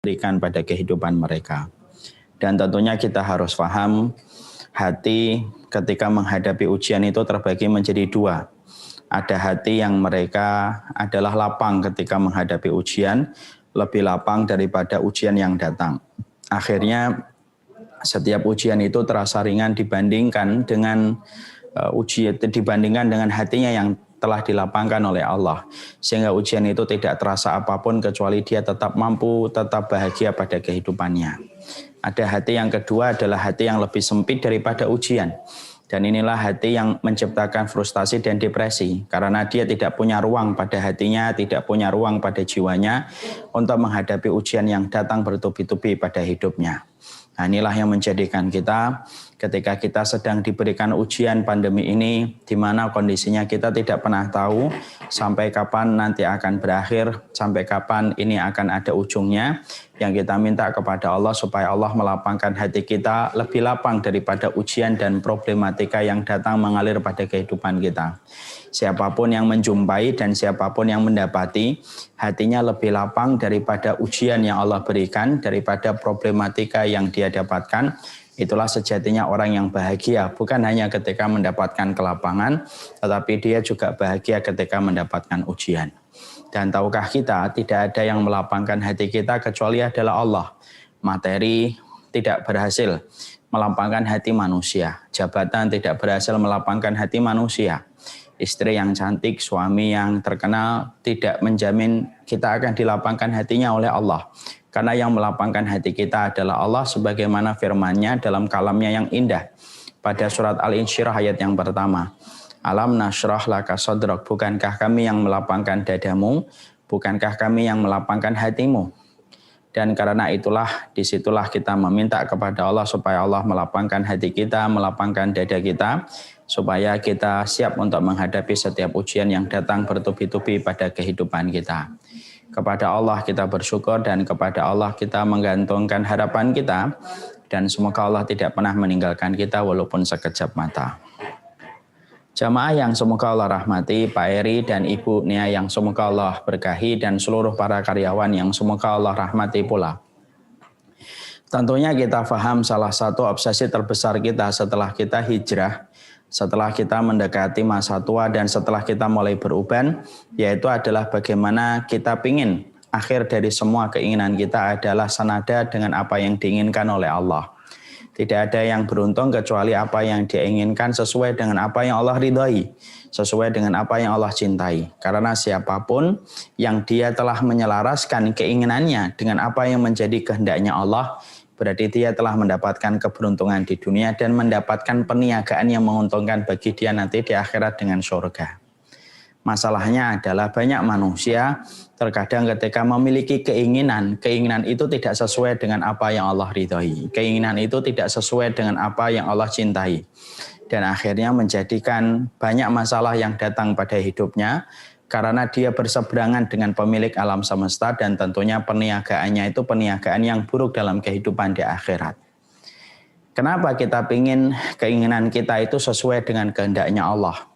berikan pada kehidupan mereka. Dan tentunya kita harus paham, hati ketika menghadapi ujian itu terbagi menjadi dua. Ada hati yang mereka adalah lapang ketika menghadapi ujian, lebih lapang daripada ujian yang datang. Akhirnya setiap ujian itu terasa ringan dibandingkan dengan hatinya yang telah dilapangkan oleh Allah, sehingga ujian itu tidak terasa apapun kecuali dia tetap mampu, tetap bahagia pada kehidupannya. Ada hati yang kedua adalah hati yang lebih sempit daripada ujian, dan inilah hati yang menciptakan frustasi dan depresi karena dia tidak punya ruang pada hatinya, tidak punya ruang pada jiwanya untuk menghadapi ujian yang datang bertubi-tubi pada hidupnya. Nah, inilah yang menjadikan kita ketika kita sedang diberikan ujian pandemi ini, di mana kondisinya kita tidak pernah tahu sampai kapan nanti akan berakhir, sampai kapan ini akan ada ujungnya. Yang kita minta kepada Allah supaya Allah melapangkan hati kita lebih lapang daripada ujian dan problematika yang datang mengalir pada kehidupan kita. Siapapun yang menjumpai dan siapapun yang mendapati, hatinya lebih lapang daripada ujian yang Allah berikan, daripada problematika yang dia dapatkan. Itulah sejatinya orang yang bahagia, bukan hanya ketika mendapatkan kelapangan, tetapi dia juga bahagia ketika mendapatkan ujian. Dan tahukah kita, tidak ada yang melapangkan hati kita kecuali adalah Allah. Materi tidak berhasil melapangkan hati manusia, jabatan tidak berhasil melapangkan hati manusia, istri yang cantik, suami yang terkenal tidak menjamin kita akan dilapangkan hatinya oleh Allah. Karena yang melapangkan hati kita adalah Allah, sebagaimana firman-Nya dalam kalamnya yang indah pada surat Al-Insyirah ayat yang pertama. Alam nashrah laka sadrak, bukankah kami yang melapangkan dadamu, bukankah kami yang melapangkan hatimu. Dan karena itulah, disitulah kita meminta kepada Allah supaya Allah melapangkan hati kita, melapangkan dada kita, supaya kita siap untuk menghadapi setiap ujian yang datang bertubi-tubi pada kehidupan kita. Kepada Allah kita bersyukur dan kepada Allah kita menggantungkan harapan kita, dan semoga Allah tidak pernah meninggalkan kita walaupun sekejap mata. Jamaah yang semoga Allah rahmati, Pak Eri dan Ibu Nia yang semoga Allah berkahi, dan seluruh para karyawan yang semoga Allah rahmati pula. Tentunya kita paham salah satu obsesi terbesar kita setelah kita hijrah, setelah kita mendekati masa tua dan setelah kita mulai beruban, yaitu adalah bagaimana kita ingin akhir dari semua keinginan kita adalah senada dengan apa yang diinginkan oleh Allah. Tidak ada yang beruntung kecuali apa yang dia inginkan sesuai dengan apa yang Allah ridhai, sesuai dengan apa yang Allah cintai. Karena siapapun yang dia telah menyelaraskan keinginannya dengan apa yang menjadi kehendaknya Allah, berarti dia telah mendapatkan keberuntungan di dunia dan mendapatkan perniagaan yang menguntungkan bagi dia nanti di akhirat dengan surga. Masalahnya adalah banyak manusia terkadang ketika memiliki keinginan itu tidak sesuai dengan apa yang Allah ridhai. Keinginan itu tidak sesuai dengan apa yang Allah cintai. Dan akhirnya menjadikan banyak masalah yang datang pada hidupnya karena dia berseberangan dengan pemilik alam semesta, dan tentunya perniagaannya itu perniagaan yang buruk dalam kehidupan di akhirat. Kenapa kita ingin keinginan kita itu sesuai dengan kehendaknya Allah?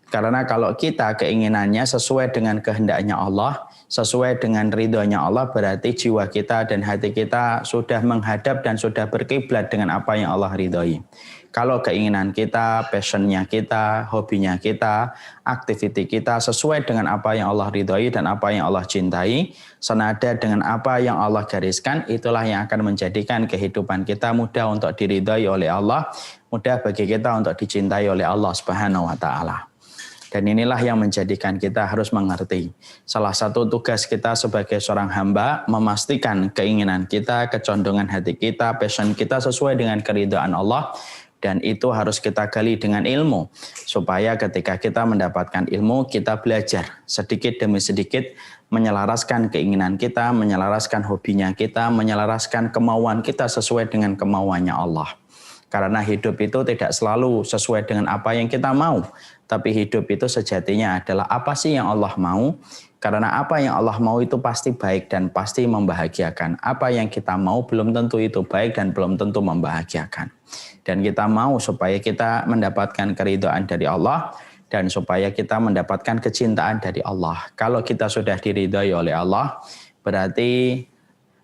Karena kalau kita keinginannya sesuai dengan kehendaknya Allah, sesuai dengan ridhonya Allah, berarti jiwa kita dan hati kita sudah menghadap dan sudah berkiblat dengan apa yang Allah ridhoi. Kalau keinginan kita, passionnya kita, hobinya kita, aktiviti kita sesuai dengan apa yang Allah ridhoi dan apa yang Allah cintai, senada dengan apa yang Allah gariskan, itulah yang akan menjadikan kehidupan kita mudah untuk diridhoi oleh Allah, mudah bagi kita untuk dicintai oleh Allah Subhanahu wa Ta'ala. Dan inilah yang menjadikan kita harus mengerti. Salah satu tugas kita sebagai seorang hamba, memastikan keinginan kita, kecondongan hati kita, passion kita sesuai dengan keridhaan Allah. Dan itu harus kita gali dengan ilmu. Supaya ketika kita mendapatkan ilmu, kita belajar sedikit demi sedikit menyelaraskan keinginan kita, menyelaraskan hobinya kita, menyelaraskan kemauan kita sesuai dengan kemauannya Allah. Karena hidup itu tidak selalu sesuai dengan apa yang kita mau. Tapi hidup itu sejatinya adalah apa sih yang Allah mau. Karena apa yang Allah mau itu pasti baik dan pasti membahagiakan. Apa yang kita mau belum tentu itu baik dan belum tentu membahagiakan. Dan kita mau supaya kita mendapatkan keridhaan dari Allah dan supaya kita mendapatkan kecintaan dari Allah. Kalau kita sudah diridhai oleh Allah, berarti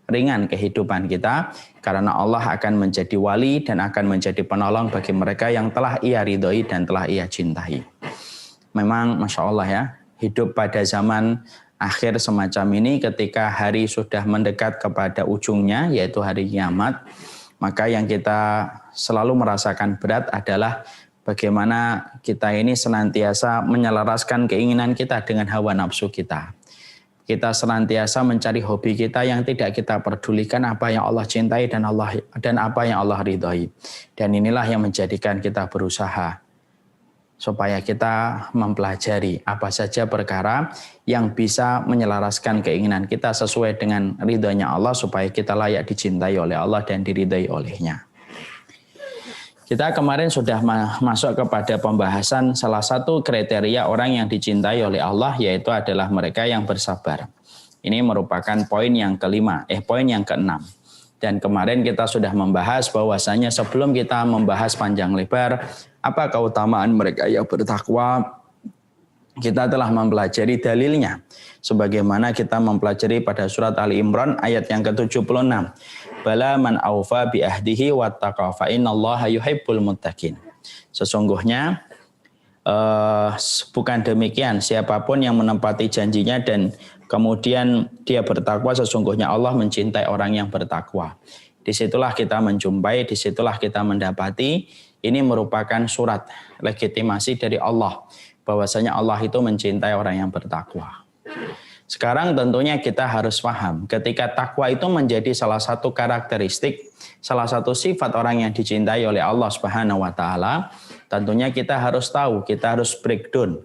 ringan kehidupan kita, karena Allah akan menjadi wali dan akan menjadi penolong bagi mereka yang telah Ia ridhoi dan telah Ia cintai. Memang Masya Allah ya, hidup pada zaman akhir semacam ini ketika hari sudah mendekat kepada ujungnya, yaitu hari kiamat, maka yang kita selalu merasakan berat adalah bagaimana kita ini senantiasa menyelaraskan keinginan kita dengan hawa nafsu kita. Kita senantiasa mencari hobi kita yang tidak kita pedulikan apa yang Allah cintai dan apa yang Allah ridhoi. Dan inilah yang menjadikan kita berusaha supaya kita mempelajari apa saja perkara yang bisa menyelaraskan keinginan kita sesuai dengan ridhonya Allah supaya kita layak dicintai oleh Allah dan diridhai olehnya. Kita kemarin sudah masuk kepada pembahasan salah satu kriteria orang yang dicintai oleh Allah, yaitu adalah mereka yang bersabar. Ini merupakan poin yang poin yang keenam. Dan kemarin kita sudah membahas bahwasanya sebelum kita membahas panjang lebar apa keutamaan mereka yang bertakwa, kita telah mempelajari dalilnya. Sebagaimana kita mempelajari pada surat Ali Imran ayat yang ke-76. Bala man aufa bi ahdihi wattaqa fa innallaha yuhibbul muttaqin. Sesungguhnya bukan demikian, siapapun yang menepati janjinya dan kemudian dia bertakwa, sesungguhnya Allah mencintai orang yang bertakwa. Disitulah kita menjumpai, disitulah kita mendapati, ini merupakan surat legitimasi dari Allah bahwasanya Allah itu mencintai orang yang bertakwa. Sekarang tentunya kita harus paham ketika takwa itu menjadi salah satu karakteristik, salah satu sifat orang yang dicintai oleh Allah Subhanahu wa taala, tentunya kita harus tahu, kita harus breakdown.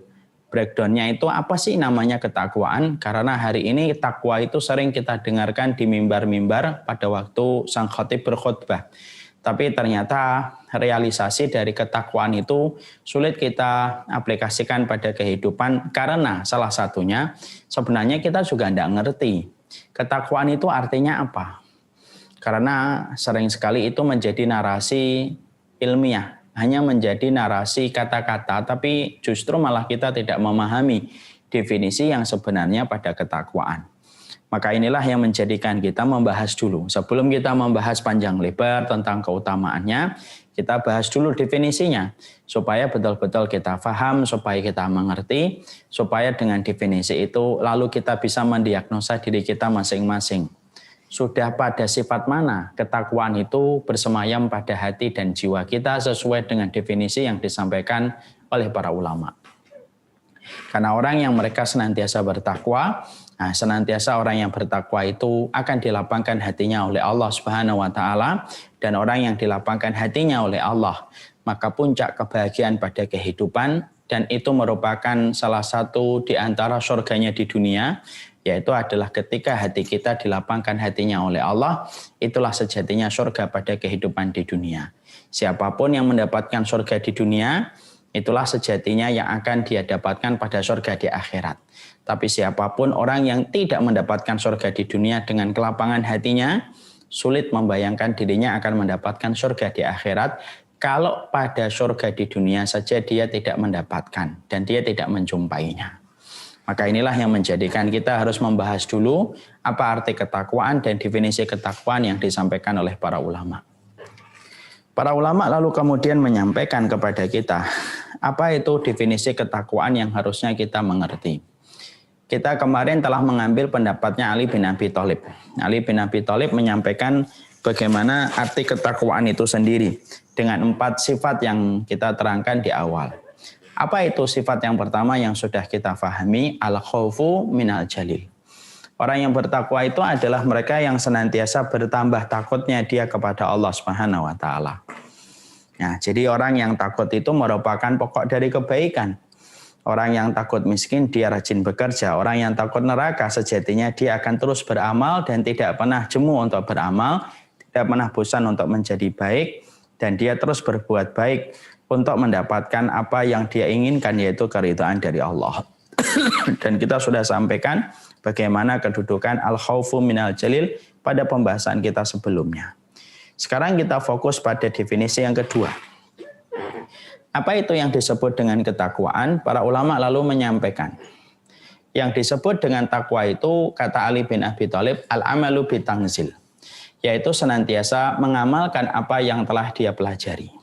Breakdownnya itu apa sih namanya ketakwaan? Karena hari ini takwa itu sering kita dengarkan di mimbar-mimbar pada waktu sang khatib berkhutbah. Tapi ternyata realisasi dari ketakwaan itu sulit kita aplikasikan pada kehidupan karena salah satunya sebenarnya kita juga tidak ngerti. Ketakwaan itu artinya apa? Karena sering sekali itu menjadi narasi ilmiah, hanya menjadi narasi kata-kata, tapi justru malah kita tidak memahami definisi yang sebenarnya pada ketakwaan. Maka inilah yang menjadikan kita membahas dulu. Sebelum kita membahas panjang lebar tentang keutamaannya, kita bahas dulu definisinya. Supaya betul-betul kita paham, supaya kita mengerti, supaya dengan definisi itu lalu kita bisa mendiagnosa diri kita masing-masing. Sudah pada sifat mana ketakwaan itu bersemayam pada hati dan jiwa kita sesuai dengan definisi yang disampaikan oleh para ulama. Karena orang yang mereka senantiasa bertakwa, senantiasa orang yang bertakwa itu akan dilapangkan hatinya oleh Allah Subhanahu wa taala, dan orang yang dilapangkan hatinya oleh Allah, maka puncak kebahagiaan pada kehidupan, dan itu merupakan salah satu di antara surganya di dunia, yaitu adalah ketika hati kita dilapangkan hatinya oleh Allah, itulah sejatinya surga pada kehidupan di dunia. Siapapun yang mendapatkan surga di dunia, itulah sejatinya yang akan dia dapatkan pada surga di akhirat. Tapi siapapun orang yang tidak mendapatkan surga di dunia dengan kelapangan hatinya, sulit membayangkan dirinya akan mendapatkan surga di akhirat kalau pada surga di dunia saja dia tidak mendapatkan dan dia tidak menjumpainya. Maka inilah yang menjadikan kita harus membahas dulu apa arti ketakwaan dan definisi ketakwaan yang disampaikan oleh para ulama. Para ulama lalu kemudian menyampaikan kepada kita, apa itu definisi ketakwaan yang harusnya kita mengerti. Kita kemarin telah mengambil pendapatnya Ali bin Abi Thalib. Ali bin Abi Thalib menyampaikan bagaimana arti ketakwaan itu sendiri dengan 4 sifat yang kita terangkan di awal. Apa itu sifat yang pertama yang sudah kita pahami? Al-khawfu minal jalil. Orang yang bertakwa itu adalah mereka yang senantiasa bertambah takutnya dia kepada Allah Subhanahu wa taala. Nah, jadi orang yang takut itu merupakan pokok dari kebaikan. Orang yang takut miskin dia rajin bekerja. Orang yang takut neraka sejatinya dia akan terus beramal dan tidak pernah jemu untuk beramal, tidak pernah bosan untuk menjadi baik, dan dia terus berbuat baik untuk mendapatkan apa yang dia inginkan, yaitu keridhaan dari Allah. Dan kita sudah sampaikan bagaimana kedudukan al-khawfu minal jalil pada pembahasan kita sebelumnya. Sekarang kita fokus pada definisi yang kedua. Apa itu yang disebut dengan ketakwaan? Para ulama lalu menyampaikan, Yang disebut dengan takwa itu, kata Ali bin Abi Thalib, al-amalu bitangzil, yaitu senantiasa mengamalkan apa yang telah dia pelajari.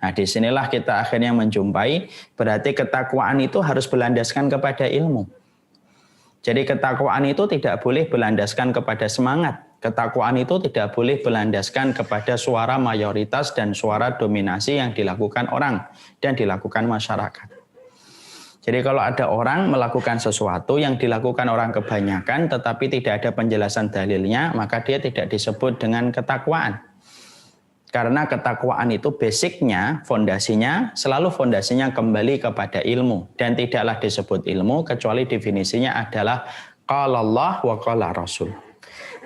Nah, disinilah kita akhirnya menjumpai, berarti ketakwaan itu harus berlandaskan kepada ilmu. Jadi ketakwaan itu tidak boleh berlandaskan kepada semangat. Ketakwaan itu tidak boleh berlandaskan kepada suara mayoritas dan suara dominasi yang dilakukan orang dan dilakukan masyarakat. Jadi kalau ada orang melakukan sesuatu yang dilakukan orang kebanyakan tetapi tidak ada penjelasan dalilnya, maka dia tidak disebut dengan ketakwaan. Karena ketakwaan itu basicnya, selalu fondasinya kembali kepada ilmu. Dan tidaklah disebut ilmu kecuali definisinya adalah qala Allah wa qala Rasul.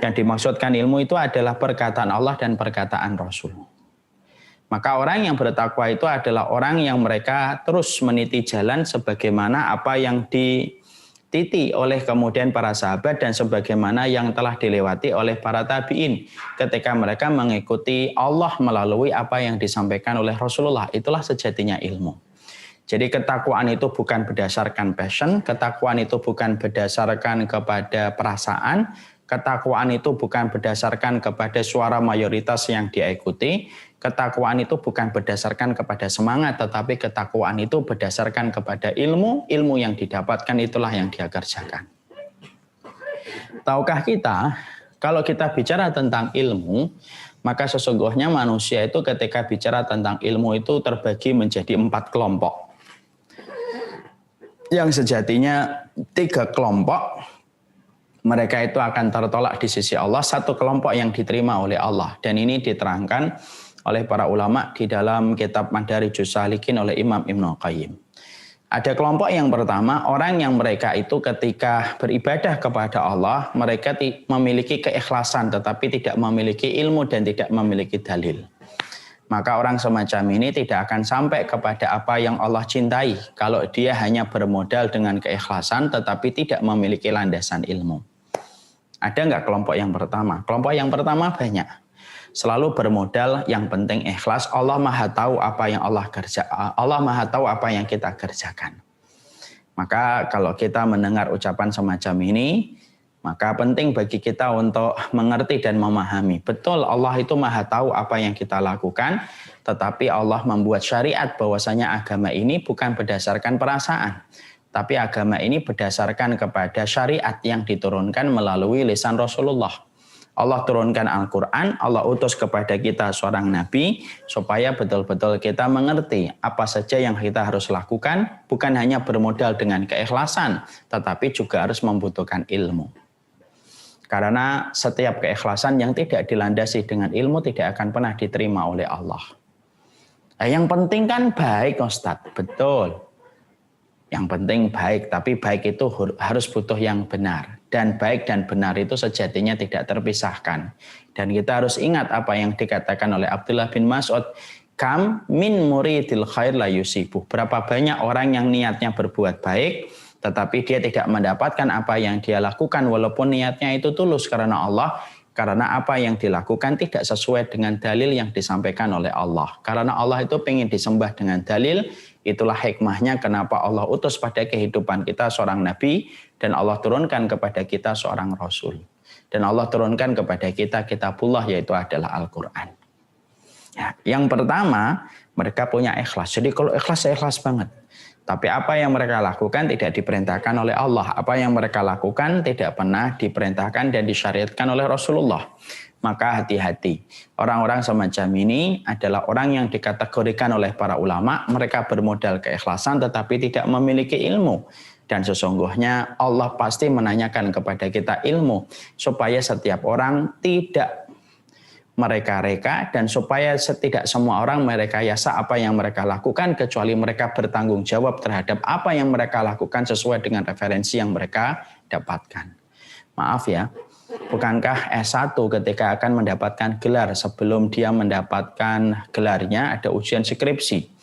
Yang dimaksudkan ilmu itu adalah perkataan Allah dan perkataan Rasul. Maka orang yang bertakwa itu adalah orang yang mereka terus meniti jalan sebagaimana apa yang dititi oleh kemudian para sahabat dan sebagaimana yang telah dilewati oleh para tabi'in ketika mereka mengikuti Allah melalui apa yang disampaikan oleh Rasulullah. Itulah sejatinya ilmu. Jadi ketakwaan itu bukan berdasarkan passion, ketakwaan itu bukan berdasarkan kepada perasaan, ketakwaan itu bukan berdasarkan kepada suara mayoritas yang dia ikuti. Ketakwaan itu bukan berdasarkan kepada semangat, tetapi ketakwaan itu berdasarkan kepada ilmu yang didapatkan itulah yang dia kerjakan. Tahukah kita, kalau kita bicara tentang ilmu, maka sesungguhnya manusia itu ketika bicara tentang ilmu itu terbagi menjadi 4 kelompok. Yang sejatinya 3 kelompok, mereka itu akan tertolak di sisi Allah, 1 kelompok yang diterima oleh Allah. Dan ini diterangkan oleh para ulama di dalam kitab Madarijus Salikin oleh Imam Ibnu Qayyim. Ada kelompok yang pertama, orang yang mereka itu ketika beribadah kepada Allah, mereka memiliki keikhlasan tetapi tidak memiliki ilmu dan tidak memiliki dalil. Maka orang semacam ini tidak akan sampai kepada apa yang Allah cintai kalau dia hanya bermodal dengan keikhlasan tetapi tidak memiliki landasan ilmu. Ada nggak kelompok yang pertama? Kelompok yang pertama banyak. Selalu bermodal yang penting ikhlas. Allah Maha tahu apa yang Allah Maha tahu apa yang kita kerjakan. Maka kalau kita mendengar ucapan semacam ini, maka penting bagi kita untuk mengerti dan memahami. Betul Allah itu Maha tahu apa yang kita lakukan, tetapi Allah membuat syariat bahwasanya agama ini bukan berdasarkan perasaan, tapi agama ini berdasarkan kepada syariat yang diturunkan melalui lisan Rasulullah. Allah turunkan Al-Quran, Allah utus kepada kita seorang Nabi, supaya betul-betul kita mengerti apa saja yang kita harus lakukan, bukan hanya bermodal dengan keikhlasan, tetapi juga harus membutuhkan ilmu. Karena setiap keikhlasan yang tidak dilandasi dengan ilmu tidak akan pernah diterima oleh Allah. Nah, yang penting kan baik, Ustadz. Betul. Yang penting baik, tapi baik itu harus butuh yang benar. Dan baik dan benar itu sejatinya tidak terpisahkan. Dan kita harus ingat apa yang dikatakan oleh Abdullah bin Mas'ud, kam min muridil khair la yusibuh. Berapa banyak orang yang niatnya berbuat baik, tetapi dia tidak mendapatkan apa yang dia lakukan walaupun niatnya itu tulus karena Allah. Karena apa yang dilakukan tidak sesuai dengan dalil yang disampaikan oleh Allah. Karena Allah itu ingin disembah dengan dalil, itulah hikmahnya kenapa Allah utus pada kehidupan kita seorang nabi dan Allah turunkan kepada kita seorang rasul. Dan Allah turunkan kepada kita kitabullah yaitu adalah Al-Quran. Ya, yang pertama, mereka punya ikhlas. Jadi kalau ikhlas banget. Tapi apa yang mereka lakukan tidak diperintahkan oleh Allah. Apa yang mereka lakukan tidak pernah diperintahkan dan disyariatkan oleh Rasulullah. Maka hati-hati. Orang-orang semacam ini adalah orang yang dikategorikan oleh para ulama. Mereka bermodal keikhlasan tetapi tidak memiliki ilmu. Dan sesungguhnya Allah pasti menanyakan kepada kita ilmu. Supaya setiap orang tidak mereka-reka dan supaya tidak semua orang merekayasa apa yang mereka lakukan kecuali mereka bertanggung jawab terhadap apa yang mereka lakukan sesuai dengan referensi yang mereka dapatkan. Maaf ya, bukankah S1 ketika akan mendapatkan gelar sebelum dia mendapatkan gelarnya ada ujian skripsi?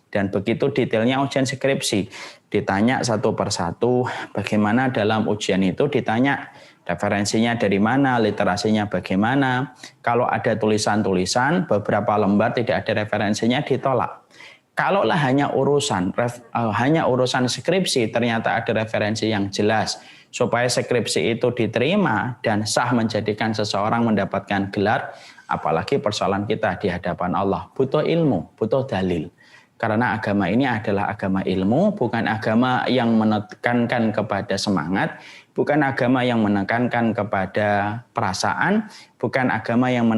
Dan begitu detailnya ujian skripsi, ditanya satu persatu bagaimana dalam ujian itu, ditanya referensinya dari mana, literasinya bagaimana. Kalau ada tulisan-tulisan, beberapa lembar tidak ada referensinya ditolak. Kalaulah hanya urusan skripsi, ternyata ada referensi yang jelas supaya skripsi itu diterima dan sah menjadikan seseorang mendapatkan gelar, apalagi persoalan kita di hadapan Allah. Butuh ilmu, butuh dalil. Karena agama ini adalah agama ilmu, bukan agama yang menekankan kepada semangat, bukan agama yang menekankan kepada perasaan, bukan agama yang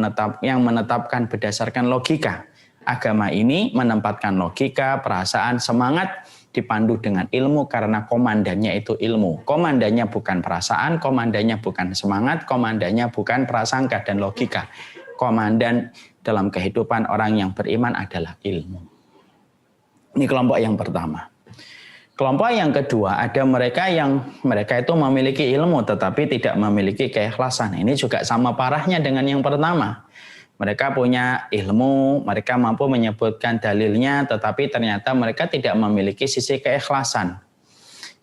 menetapkan berdasarkan logika. Agama ini menempatkan logika, perasaan, semangat dipandu dengan ilmu karena komandannya itu ilmu. Komandannya bukan perasaan, komandannya bukan semangat, komandannya bukan prasangka dan logika. Komandan dalam kehidupan orang yang beriman adalah ilmu. Ini kelompok yang pertama. Kelompok yang kedua, ada mereka itu memiliki ilmu tetapi tidak memiliki keikhlasan. Ini juga sama parahnya dengan yang pertama. Mereka punya ilmu, mereka mampu menyebutkan dalilnya, tetapi ternyata mereka tidak memiliki sisi keikhlasan.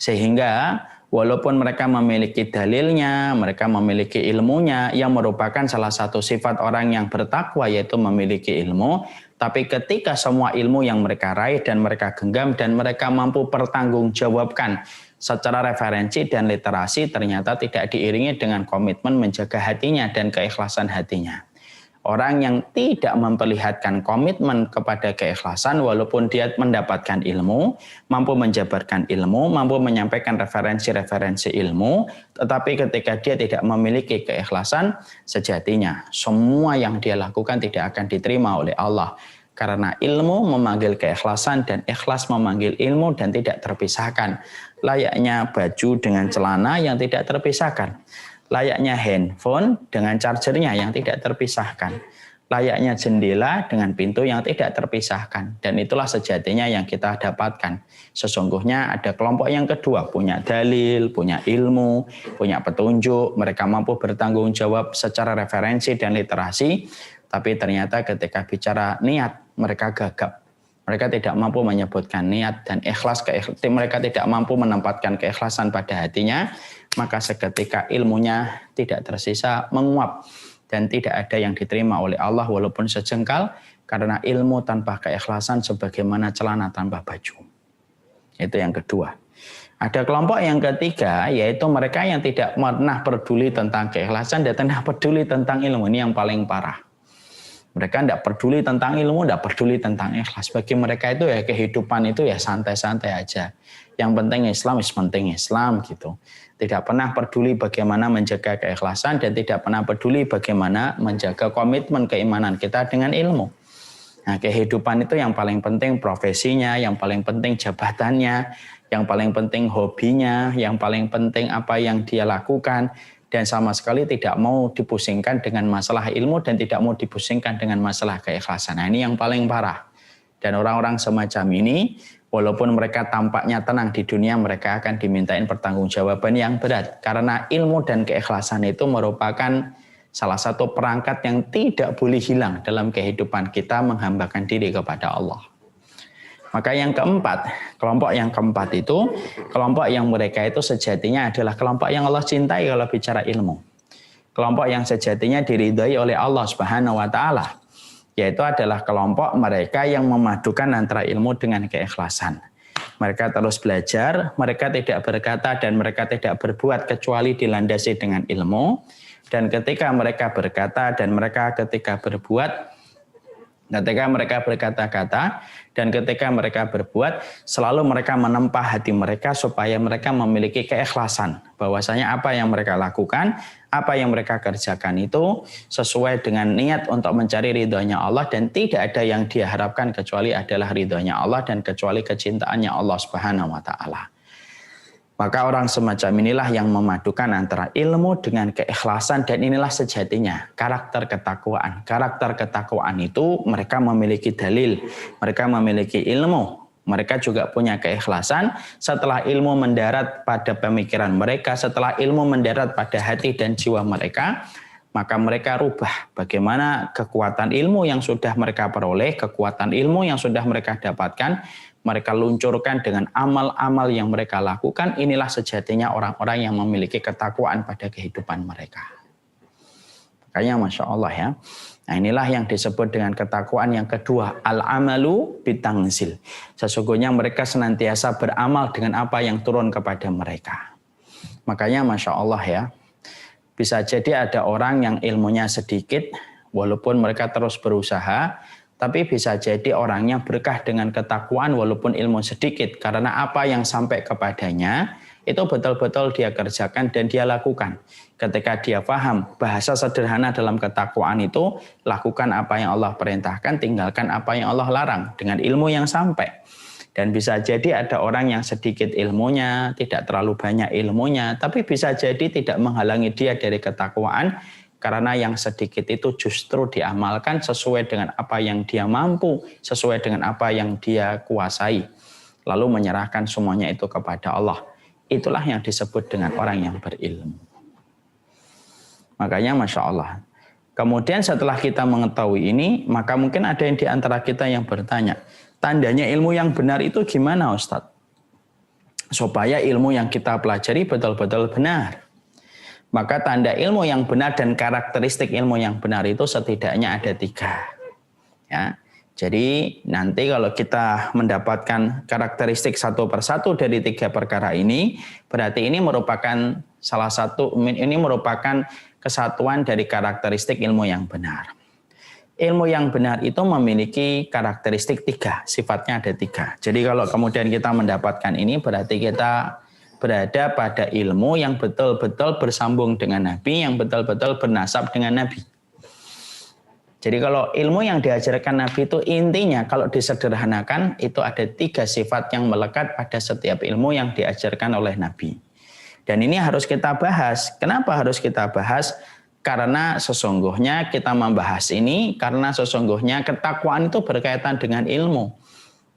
Sehingga walaupun mereka memiliki dalilnya, mereka memiliki ilmunya, yang merupakan salah satu sifat orang yang bertakwa yaitu memiliki ilmu, tapi ketika semua ilmu yang mereka raih dan mereka genggam dan mereka mampu pertanggungjawabkan secara referensi dan literasi, ternyata tidak diiringi dengan komitmen menjaga hatinya dan keikhlasan hatinya. Orang yang tidak memperlihatkan komitmen kepada keikhlasan walaupun dia mendapatkan ilmu, mampu menjabarkan ilmu, mampu menyampaikan referensi-referensi ilmu, tetapi ketika dia tidak memiliki keikhlasan, sejatinya semua yang dia lakukan tidak akan diterima oleh Allah. Karena ilmu memanggil keikhlasan dan ikhlas memanggil ilmu dan tidak terpisahkan. Layaknya baju dengan celana yang tidak terpisahkan. Layaknya handphone dengan chargernya yang tidak terpisahkan. Layaknya jendela dengan pintu yang tidak terpisahkan. Dan itulah sejatinya yang kita dapatkan. Sesungguhnya ada kelompok yang kedua, punya dalil, punya ilmu, punya petunjuk. Mereka mampu bertanggung jawab secara referensi dan literasi. Tapi ternyata ketika bicara niat, mereka gagap. Mereka tidak mampu menyebutkan niat dan ikhlas, mereka tidak mampu menempatkan keikhlasan pada hatinya, maka seketika ilmunya tidak tersisa, menguap dan tidak ada yang diterima oleh Allah walaupun sejengkal, karena ilmu tanpa keikhlasan sebagaimana celana tanpa baju. Itu yang kedua. Ada kelompok yang ketiga, yaitu mereka yang tidak pernah peduli tentang keikhlasan dan tidak peduli tentang ilmu. Ini yang paling parah. Mereka tidak peduli tentang ilmu, tidak peduli tentang ikhlas. Bagi mereka itu ya kehidupan itu ya santai-santai aja. Yang penting Islam, penting Islam gitu. Tidak pernah peduli bagaimana menjaga keikhlasan dan tidak pernah peduli bagaimana menjaga komitmen keimanan kita dengan ilmu. Nah, kehidupan itu yang paling penting profesinya, yang paling penting jabatannya, yang paling penting hobinya, yang paling penting apa yang dia lakukan. Dan sama sekali tidak mau dipusingkan dengan masalah ilmu dan tidak mau dipusingkan dengan masalah keikhlasan. Nah, ini yang paling parah. Dan orang-orang semacam ini, walaupun mereka tampaknya tenang di dunia, mereka akan dimintain pertanggungjawaban yang berat. Karena ilmu dan keikhlasan itu merupakan salah satu perangkat yang tidak boleh hilang dalam kehidupan kita menghambakan diri kepada Allah. Maka yang keempat, kelompok yang keempat itu, kelompok yang mereka itu sejatinya adalah kelompok yang Allah cintai kalau bicara ilmu. Kelompok yang sejatinya diridhai oleh Allah Subhanahu wa Ta'ala. Yaitu adalah kelompok mereka yang memadukan antara ilmu dengan keikhlasan. Mereka terus belajar, mereka tidak berkata dan mereka tidak berbuat kecuali dilandasi dengan ilmu. Dan ketika mereka berkata dan mereka ketika berbuat, ketika mereka berkata-kata dan ketika mereka berbuat, selalu mereka menempa hati mereka supaya mereka memiliki keikhlasan. Bahwasanya apa yang mereka lakukan, apa yang mereka kerjakan itu sesuai dengan niat untuk mencari ridhonya Allah dan tidak ada yang dia harapkan kecuali adalah ridhonya Allah dan kecuali kecintaannya Allah Subhanahu wa Ta'ala. Maka orang semacam inilah yang memadukan antara ilmu dengan keikhlasan dan inilah sejatinya karakter ketakwaan. Karakter ketakwaan itu mereka memiliki dalil, mereka memiliki ilmu, mereka juga punya keikhlasan. Setelah ilmu mendarat pada pemikiran mereka, setelah ilmu mendarat pada hati dan jiwa mereka, maka mereka rubah bagaimana kekuatan ilmu yang sudah mereka peroleh, kekuatan ilmu yang sudah mereka dapatkan, mereka luncurkan dengan amal-amal yang mereka lakukan. Inilah sejatinya orang-orang yang memiliki ketakwaan pada kehidupan mereka. Makanya Masya Allah ya, Nah, inilah yang disebut dengan ketakwaan yang kedua, al-amalu bitangzil. Sesungguhnya mereka senantiasa beramal dengan apa yang turun kepada mereka. Makanya Masya Allah ya, bisa jadi ada orang yang ilmunya sedikit, walaupun mereka terus berusaha, tapi bisa jadi orangnya berkah dengan ketakwaan walaupun ilmu sedikit, karena apa yang sampai kepadanya, itu betul-betul dia kerjakan dan dia lakukan. Ketika dia paham bahasa sederhana dalam ketakwaan itu, lakukan apa yang Allah perintahkan, tinggalkan apa yang Allah larang dengan ilmu yang sampai. Dan bisa jadi ada orang yang sedikit ilmunya, tidak terlalu banyak ilmunya, tapi bisa jadi tidak menghalangi dia dari ketakwaan, karena yang sedikit itu justru diamalkan sesuai dengan apa yang dia mampu, sesuai dengan apa yang dia kuasai. Lalu menyerahkan semuanya itu kepada Allah. Itulah yang disebut dengan orang yang berilmu. Makanya Masya Allah. Kemudian setelah kita mengetahui ini, maka mungkin ada yang di antara kita yang bertanya, tandanya ilmu yang benar itu gimana Ustadz? Supaya ilmu yang kita pelajari betul-betul benar. Maka tanda ilmu yang benar dan karakteristik ilmu yang benar itu setidaknya ada 3. Ya. Jadi nanti kalau kita mendapatkan karakteristik satu persatu dari 3 perkara ini, berarti ini merupakan ini merupakan kesatuan dari karakteristik ilmu yang benar. Ilmu yang benar itu memiliki karakteristik 3, sifatnya ada 3. Jadi kalau kemudian kita mendapatkan ini, berarti kita berada pada ilmu yang betul-betul bersambung dengan Nabi, yang betul-betul bernasab dengan Nabi. Jadi kalau ilmu yang diajarkan Nabi itu intinya kalau disederhanakan itu ada 3 sifat yang melekat pada setiap ilmu yang diajarkan oleh Nabi. Dan ini harus kita bahas. Kenapa harus kita bahas? Karena sesungguhnya kita membahas ini karena sesungguhnya ketakwaan itu berkaitan dengan ilmu.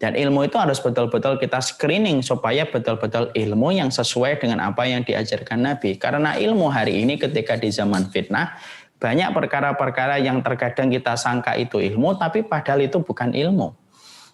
Dan ilmu itu harus betul-betul kita screening supaya betul-betul ilmu yang sesuai dengan apa yang diajarkan Nabi. Karena ilmu hari ini ketika di zaman fitnah, banyak perkara-perkara yang terkadang kita sangka itu ilmu, tapi padahal itu bukan ilmu.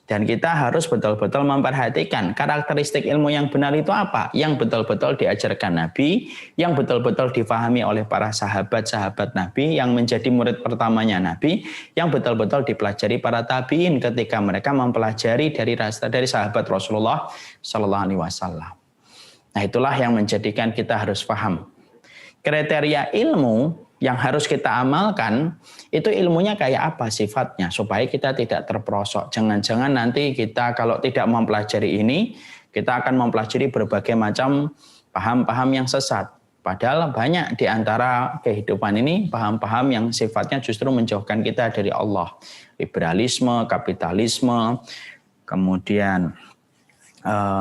Dan kita harus betul-betul memperhatikan karakteristik ilmu yang benar itu apa? Yang betul-betul diajarkan Nabi, yang betul-betul difahami oleh para sahabat-sahabat Nabi, yang menjadi murid pertamanya Nabi, yang betul-betul dipelajari para tabiin ketika mereka mempelajari dari sahabat Rasulullah Sallallahu Alaihi Wasallam. Nah, itulah yang menjadikan kita harus paham. Kriteria ilmu yang harus kita amalkan, itu ilmunya kayak apa sifatnya, supaya kita tidak terperosok. Jangan-jangan nanti kita kalau tidak mempelajari ini, kita akan mempelajari berbagai macam paham-paham yang sesat. Padahal banyak di antara kehidupan ini, paham-paham yang sifatnya justru menjauhkan kita dari Allah. Liberalisme, kapitalisme, kemudian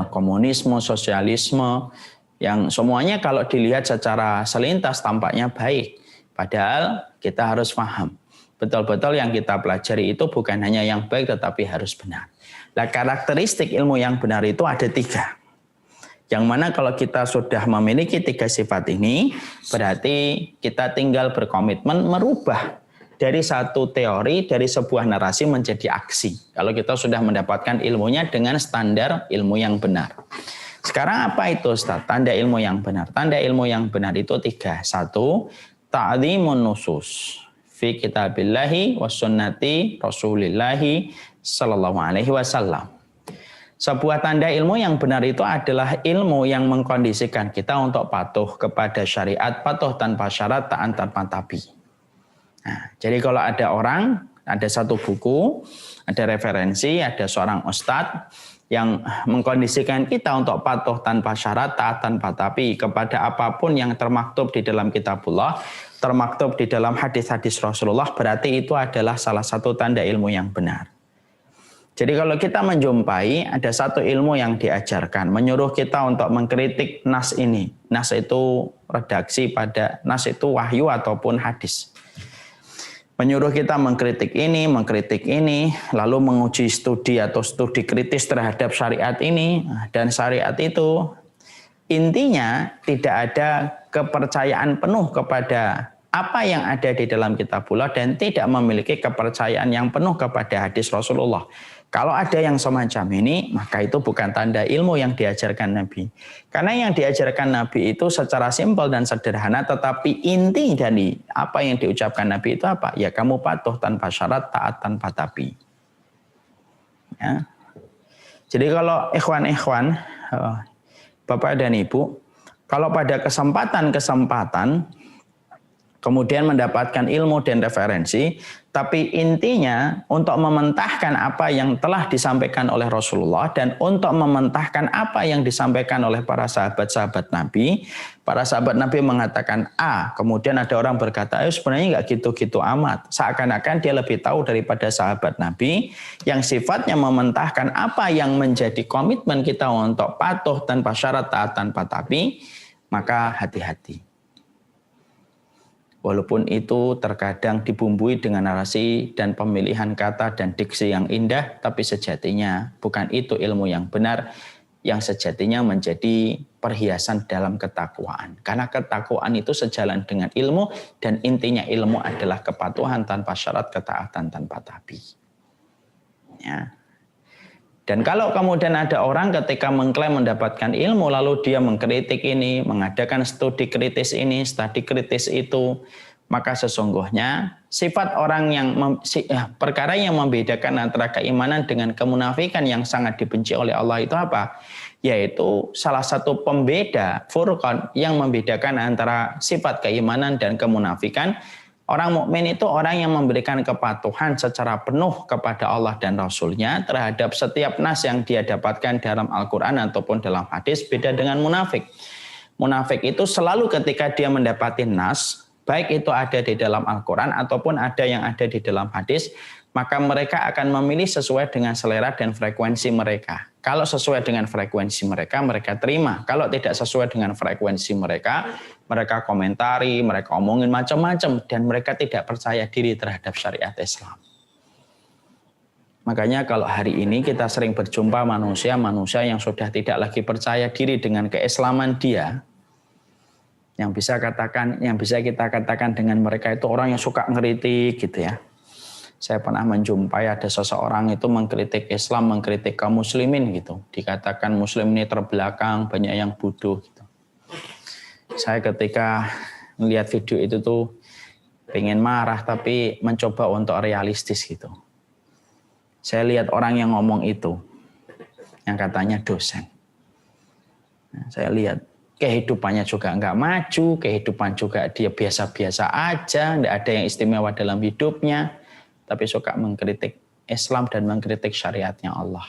komunisme, sosialisme, yang semuanya kalau dilihat secara selintas tampaknya baik. Padahal kita harus paham, betul-betul yang kita pelajari itu bukan hanya yang baik tetapi harus benar. Nah, karakteristik ilmu yang benar itu ada 3. Yang mana kalau kita sudah memiliki 3 sifat ini, berarti kita tinggal berkomitmen merubah dari satu teori, dari sebuah narasi menjadi aksi. Kalau kita sudah mendapatkan ilmunya dengan standar ilmu yang benar. Sekarang apa itu Ustaz? Tanda ilmu yang benar. Tanda ilmu yang benar itu 3. 1, ta'zimun nusus fi kitabillahi wa sunnati rasulillahi sallallahu alaihi wasallam. Sebuah tanda ilmu yang benar itu adalah ilmu yang mengkondisikan kita untuk patuh kepada syariat, patuh tanpa syarat, taat tanpa tabi. Nah, jadi kalau ada orang, ada satu buku, ada referensi, ada seorang ustadz yang mengkondisikan kita untuk patuh tanpa syarat, taat tanpa tabi kepada apapun yang termaktub di dalam kitabullah, termaktub di dalam hadis-hadis Rasulullah, berarti itu adalah salah satu tanda ilmu yang benar. Jadi kalau kita menjumpai ada satu ilmu yang diajarkan, menyuruh kita untuk mengkritik nas ini. Nas itu redaksi pada, nas itu wahyu ataupun hadis. Menyuruh kita mengkritik ini, lalu menguji studi atau studi kritis terhadap syariat ini. Dan syariat itu intinya tidak ada kepercayaan penuh kepada apa yang ada di dalam kitabullah dan tidak memiliki kepercayaan yang penuh kepada hadis Rasulullah. Kalau ada yang semacam ini, maka itu bukan tanda ilmu yang diajarkan Nabi. Karena yang diajarkan Nabi itu secara simpel dan sederhana, tetapi inti dari apa yang diucapkan Nabi itu apa? Ya kamu patuh tanpa syarat, taat tanpa tapi. Ya. Jadi kalau ikhwan-ikhwan, Bapak dan Ibu, kalau pada kesempatan-kesempatan kemudian mendapatkan ilmu dan referensi, tapi intinya untuk mementahkan apa yang telah disampaikan oleh Rasulullah dan untuk mementahkan apa yang disampaikan oleh para sahabat-sahabat Nabi. Para sahabat Nabi mengatakan A, kemudian ada orang berkata, sebenarnya nggak gitu-gitu amat. Seakan-akan dia lebih tahu daripada sahabat Nabi yang sifatnya mementahkan apa yang menjadi komitmen kita untuk patuh tanpa syarat, taat tanpa tapi, maka hati-hati. Walaupun itu terkadang dibumbui dengan narasi dan pemilihan kata dan diksi yang indah, tapi sejatinya bukan itu ilmu yang benar, yang sejatinya menjadi perhiasan dalam ketakwaan. Karena ketakwaan itu sejalan dengan ilmu, dan intinya ilmu adalah kepatuhan tanpa syarat, ketaatan tanpa tapi. Ya. Dan kalau kemudian ada orang ketika mengklaim mendapatkan ilmu, lalu dia mengkritik ini, mengadakan studi kritis ini, studi kritis itu, maka sesungguhnya sifat orang yang perkara yang membedakan antara keimanan dengan kemunafikan yang sangat dibenci oleh Allah itu apa? Yaitu salah satu pembeda, furqan, yang membedakan antara sifat keimanan dan kemunafikan. Orang mukmin itu orang yang memberikan kepatuhan secara penuh kepada Allah dan Rasul-Nya terhadap setiap nas yang dia dapatkan dalam Al-Quran ataupun dalam hadis. Beda dengan munafik. Munafik itu selalu ketika dia mendapati nas, baik itu ada di dalam Al-Quran ataupun ada yang ada di dalam hadis, maka mereka akan memilih sesuai dengan selera dan frekuensi mereka. Kalau sesuai dengan frekuensi mereka, mereka terima. Kalau tidak sesuai dengan frekuensi mereka, mereka komentari, mereka omongin macam-macam, dan mereka tidak percaya diri terhadap syariat Islam. Makanya kalau hari ini kita sering berjumpa manusia yang sudah tidak lagi percaya diri dengan keislaman dia, yang bisa kita katakan dengan mereka itu orang yang suka ngeritik gitu ya. Saya pernah menjumpai ada seseorang itu mengkritik Islam, mengkritik kaum muslimin gitu. Dikatakan muslim ini terbelakang, banyak yang bodoh gitu. Saya ketika melihat video itu tuh pengen marah tapi mencoba untuk realistis gitu. Saya lihat orang yang ngomong itu, yang katanya dosen. Nah, saya lihat kehidupannya juga nggak maju, kehidupan juga dia biasa-biasa aja, nggak ada yang istimewa dalam hidupnya, tapi suka mengkritik Islam dan mengkritik syariatnya Allah.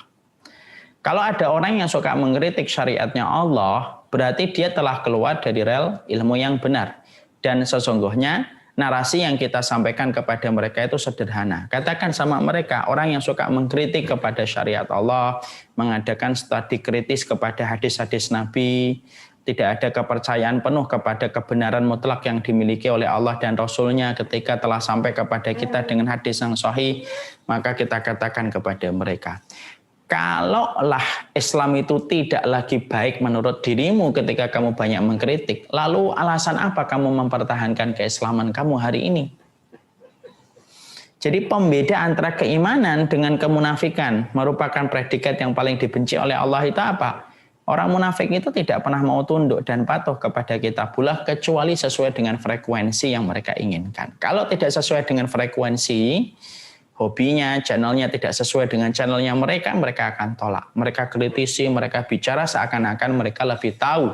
Kalau ada orang yang suka mengkritik syariatnya Allah, berarti dia telah keluar dari rel ilmu yang benar. Dan sesungguhnya narasi yang kita sampaikan kepada mereka itu sederhana. Katakan sama mereka, orang yang suka mengkritik kepada syariat Allah, mengadakan studi kritis kepada hadis-hadis Nabi, tidak ada kepercayaan penuh kepada kebenaran mutlak yang dimiliki oleh Allah dan Rasul-Nya ketika telah sampai kepada kita dengan hadis yang sahih, maka kita katakan kepada mereka, kalaulah Islam itu tidak lagi baik menurut dirimu ketika kamu banyak mengkritik, lalu alasan apa kamu mempertahankan keislaman kamu hari ini? Jadi pembeda antara keimanan dengan kemunafikan merupakan predikat yang paling dibenci oleh Allah itu apa? Orang munafik itu tidak pernah mau tunduk dan patuh kepada kitabullah kecuali sesuai dengan frekuensi yang mereka inginkan. Kalau tidak sesuai dengan frekuensi, hobinya, channelnya tidak sesuai dengan channelnya mereka akan tolak. Mereka kritisi, mereka bicara seakan-akan mereka lebih tahu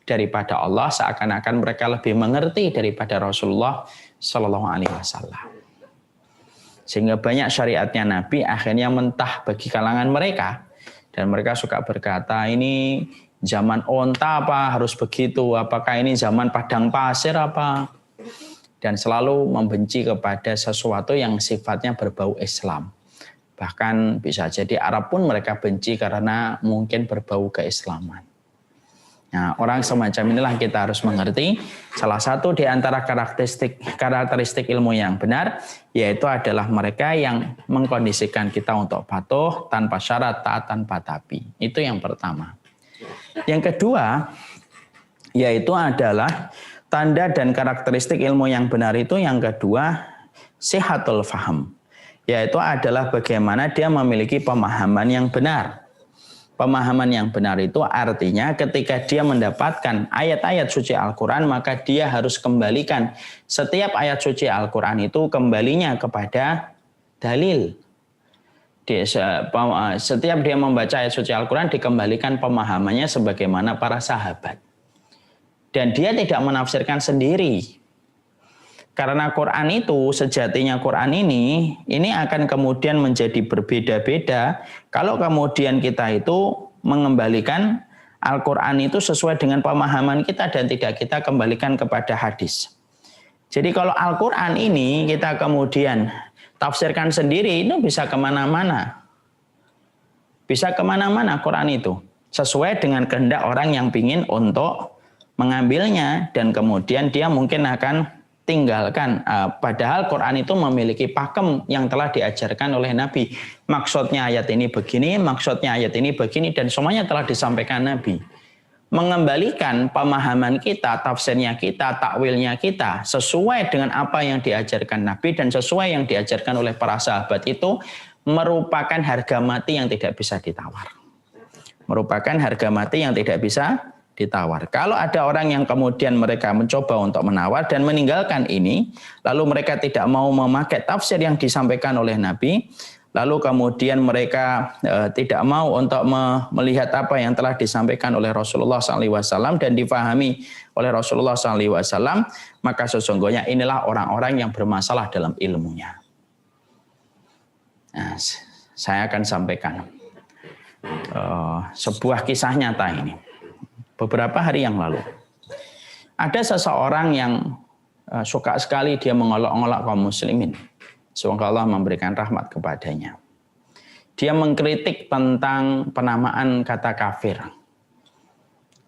daripada Allah, seakan-akan mereka lebih mengerti daripada Rasulullah Shallallahu Alaihi Wasallam. Sehingga banyak syariatnya Nabi akhirnya mentah bagi kalangan mereka. Dan mereka suka berkata, ini zaman onta apa harus begitu, apakah ini zaman padang pasir apa, dan selalu membenci kepada sesuatu yang sifatnya berbau Islam. Bahkan bisa jadi Arab pun mereka benci karena mungkin berbau keislaman. Nah, orang semacam inilah kita harus mengerti. Salah satu di antara karakteristik ilmu yang benar, yaitu adalah mereka yang mengkondisikan kita untuk patuh tanpa syarat, taat tanpa tapi. Itu yang pertama. Yang kedua, yaitu adalah tanda dan karakteristik ilmu yang benar itu yang kedua, sihatul faham. yaitu adalah bagaimana dia memiliki pemahaman yang benar. Pemahaman yang benar itu artinya ketika dia mendapatkan ayat-ayat suci Al-Quran, maka dia harus kembalikan setiap ayat suci Al-Quran itu kembalinya kepada dalil. Setiap dia membaca ayat suci Al-Quran dikembalikan pemahamannya sebagaimana para sahabat. Dan dia tidak menafsirkan sendiri. Karena Quran itu, sejatinya Quran ini akan kemudian menjadi berbeda-beda kalau kemudian kita itu mengembalikan Al-Quran itu sesuai dengan pemahaman kita dan tidak kita kembalikan kepada hadis. Jadi kalau Al-Quran ini kita kemudian tafsirkan sendiri, itu bisa kemana-mana. Bisa kemana-mana Quran itu. Sesuai dengan kehendak orang yang ingin untuk mengambilnya dan kemudian dia mungkin akan tinggalkan. Padahal Quran itu memiliki pakem yang telah diajarkan oleh Nabi. Maksudnya ayat ini begini, maksudnya ayat ini begini, dan semuanya telah disampaikan Nabi. Mengembalikan pemahaman kita, tafsirnya kita, takwilnya kita, sesuai dengan apa yang diajarkan Nabi dan sesuai yang diajarkan oleh para sahabat itu merupakan harga mati yang tidak bisa ditawar. Merupakan harga mati yang tidak bisa ditawar. Kalau ada orang yang kemudian mereka mencoba untuk menawar dan meninggalkan ini, lalu mereka tidak mau memakai tafsir yang disampaikan oleh Nabi, lalu kemudian mereka tidak mau untuk melihat apa yang telah disampaikan oleh Rasulullah SAW dan difahami oleh Rasulullah SAW, maka sesungguhnya inilah orang-orang yang bermasalah dalam ilmunya. Nah, saya akan sampaikan sebuah kisah nyata ini. Beberapa hari yang lalu, ada seseorang yang suka sekali dia mengolok-olok kaum muslimin. Semoga Allah memberikan rahmat kepadanya. Dia mengkritik tentang penamaan kata kafir.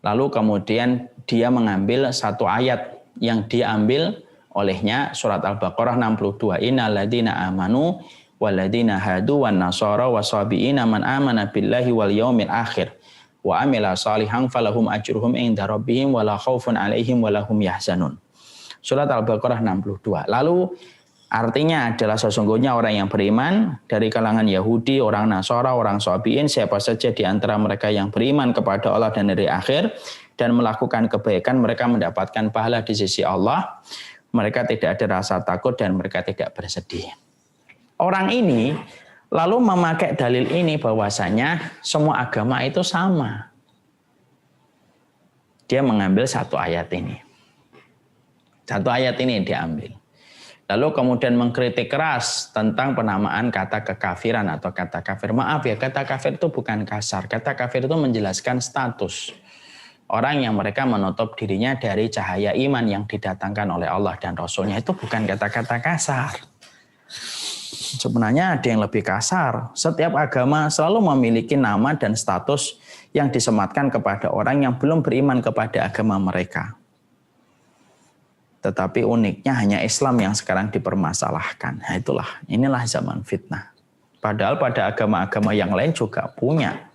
Lalu kemudian dia mengambil satu ayat yang diambil olehnya surat Al-Baqarah 62. Innal ladzina amanu walladzina hadu wan nasara wasabiina man amana billahi wal yaumil akhir wa amila salihan falahum ajruhum inda rabbihim wala khaufun alaihim walahum yahzanun. Surat Al-Baqarah 62. Lalu artinya adalah sesungguhnya orang yang beriman dari kalangan Yahudi, orang Nasara, orang Sabiin, siapa saja di antara mereka yang beriman kepada Allah dan hari akhir dan melakukan kebaikan, mereka mendapatkan pahala di sisi Allah. Mereka tidak ada rasa takut dan mereka tidak bersedih. Orang ini lalu memakai dalil ini bahwasanya semua agama itu sama. Dia mengambil satu ayat ini. Satu ayat ini diambil. Lalu kemudian mengkritik keras tentang penamaan kata kekafiran atau kata kafir. Maaf ya, kata kafir itu bukan kasar. Kata kafir itu menjelaskan status orang yang mereka menutup dirinya dari cahaya iman yang didatangkan oleh Allah dan Rasulnya. Itu bukan kata-kata kasar. Sebenarnya ada yang lebih kasar. Setiap agama selalu memiliki nama dan status yang disematkan kepada orang yang belum beriman kepada agama mereka. Tetapi uniknya hanya Islam yang sekarang dipermasalahkan. Nah, inilah zaman fitnah. Padahal pada agama-agama yang lain juga punya.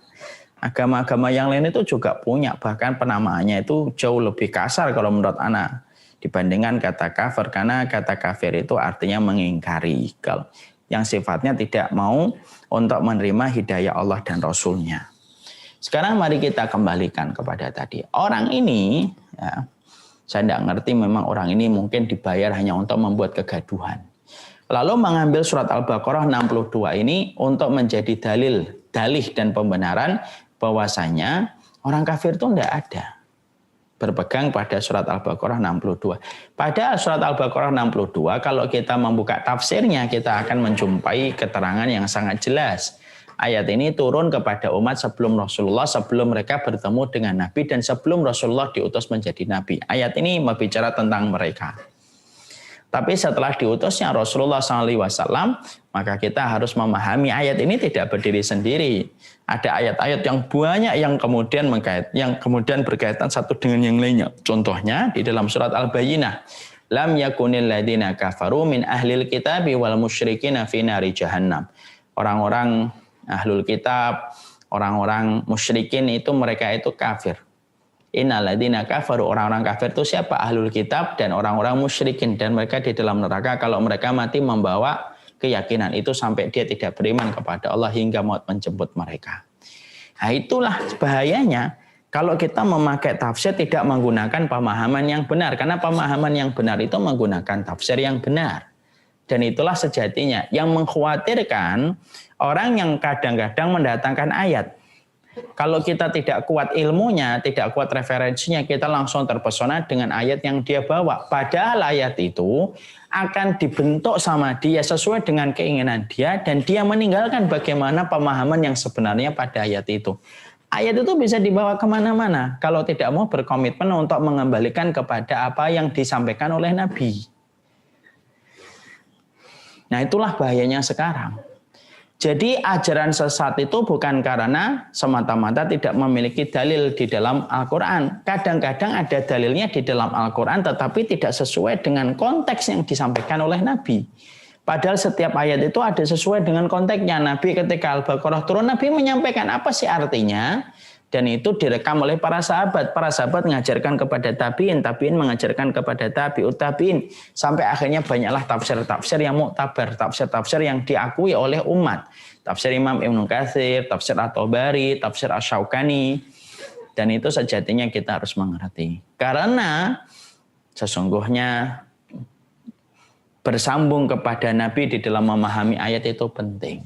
Agama-agama yang lain itu juga punya. Bahkan penamaannya itu jauh lebih kasar kalau menurut ana dibandingkan kata kafir. Karena kata kafir itu artinya mengingkari. Yang sifatnya tidak mau untuk menerima hidayah Allah dan Rasulnya. Sekarang mari kita kembalikan kepada tadi. Orang ini, ya, saya tidak ngerti memang orang ini mungkin dibayar hanya untuk membuat kegaduhan. Lalu mengambil surat Al-Baqarah 62 ini untuk menjadi dalih dan pembenaran bahwasanya orang kafir itu tidak ada. Berpegang pada surat Al-Baqarah 62. Pada surat Al-Baqarah 62, kalau kita membuka tafsirnya, kita akan menjumpai keterangan yang sangat jelas. Ayat ini turun kepada umat sebelum Rasulullah, sebelum mereka bertemu dengan Nabi, dan sebelum Rasulullah diutus menjadi Nabi. Ayat ini berbicara tentang mereka. Tapi setelah diutusnya Rasulullah SAW, maka kita harus memahami ayat ini tidak berdiri sendiri. Ada ayat-ayat yang banyak yang kemudian berkaitan satu dengan yang lainnya. Contohnya di dalam surat Al-Bayyinah, lam yakunil ladzina kafaru min ahlil kitabi wal musyrikina fi nari jahannam. Orang-orang ahlul kitab, orang-orang musyrikin itu mereka itu kafir. Innal ladzina kafaru, orang-orang kafir itu siapa? Ahlul kitab dan orang-orang musyrikin, dan mereka di dalam neraka kalau mereka mati membawa keyakinan itu sampai dia tidak beriman kepada Allah hingga maut menjemput mereka. Nah, itulah bahayanya kalau kita memakai tafsir tidak menggunakan pemahaman yang benar. Karena pemahaman yang benar itu menggunakan tafsir yang benar. Dan itulah sejatinya yang mengkhawatirkan orang yang kadang-kadang mendatangkan ayat. Kalau kita tidak kuat ilmunya, tidak kuat referensinya, kita langsung terpesona dengan ayat yang dia bawa. Padahal ayat itu akan dibentuk sama dia sesuai dengan keinginan dia, dan dia meninggalkan bagaimana pemahaman yang sebenarnya pada ayat itu. Ayat itu bisa dibawa kemana-mana kalau tidak mau berkomitmen untuk mengembalikan kepada apa yang disampaikan oleh Nabi. Nah, itulah bahayanya sekarang. Jadi ajaran sesat itu bukan karena semata-mata tidak memiliki dalil di dalam Al-Quran. Kadang-kadang ada dalilnya di dalam Al-Quran tetapi tidak sesuai dengan konteks yang disampaikan oleh Nabi. Padahal setiap ayat itu ada sesuai dengan konteksnya. Nabi ketika Al-Baqarah turun, Nabi menyampaikan apa sih artinya. Dan itu direkam oleh para sahabat. Para sahabat mengajarkan kepada tabi'in, tabi'in mengajarkan kepada tabi'ut tabi'in. Sampai akhirnya banyaklah tafsir-tafsir yang muktabar, tafsir-tafsir yang diakui oleh umat. Tafsir Imam Ibnu Katsir, tafsir At-Tabari, tafsir Asy-Syaukani. Dan itu sejatinya kita harus mengerti. Karena sesungguhnya bersambung kepada Nabi di dalam memahami ayat itu penting.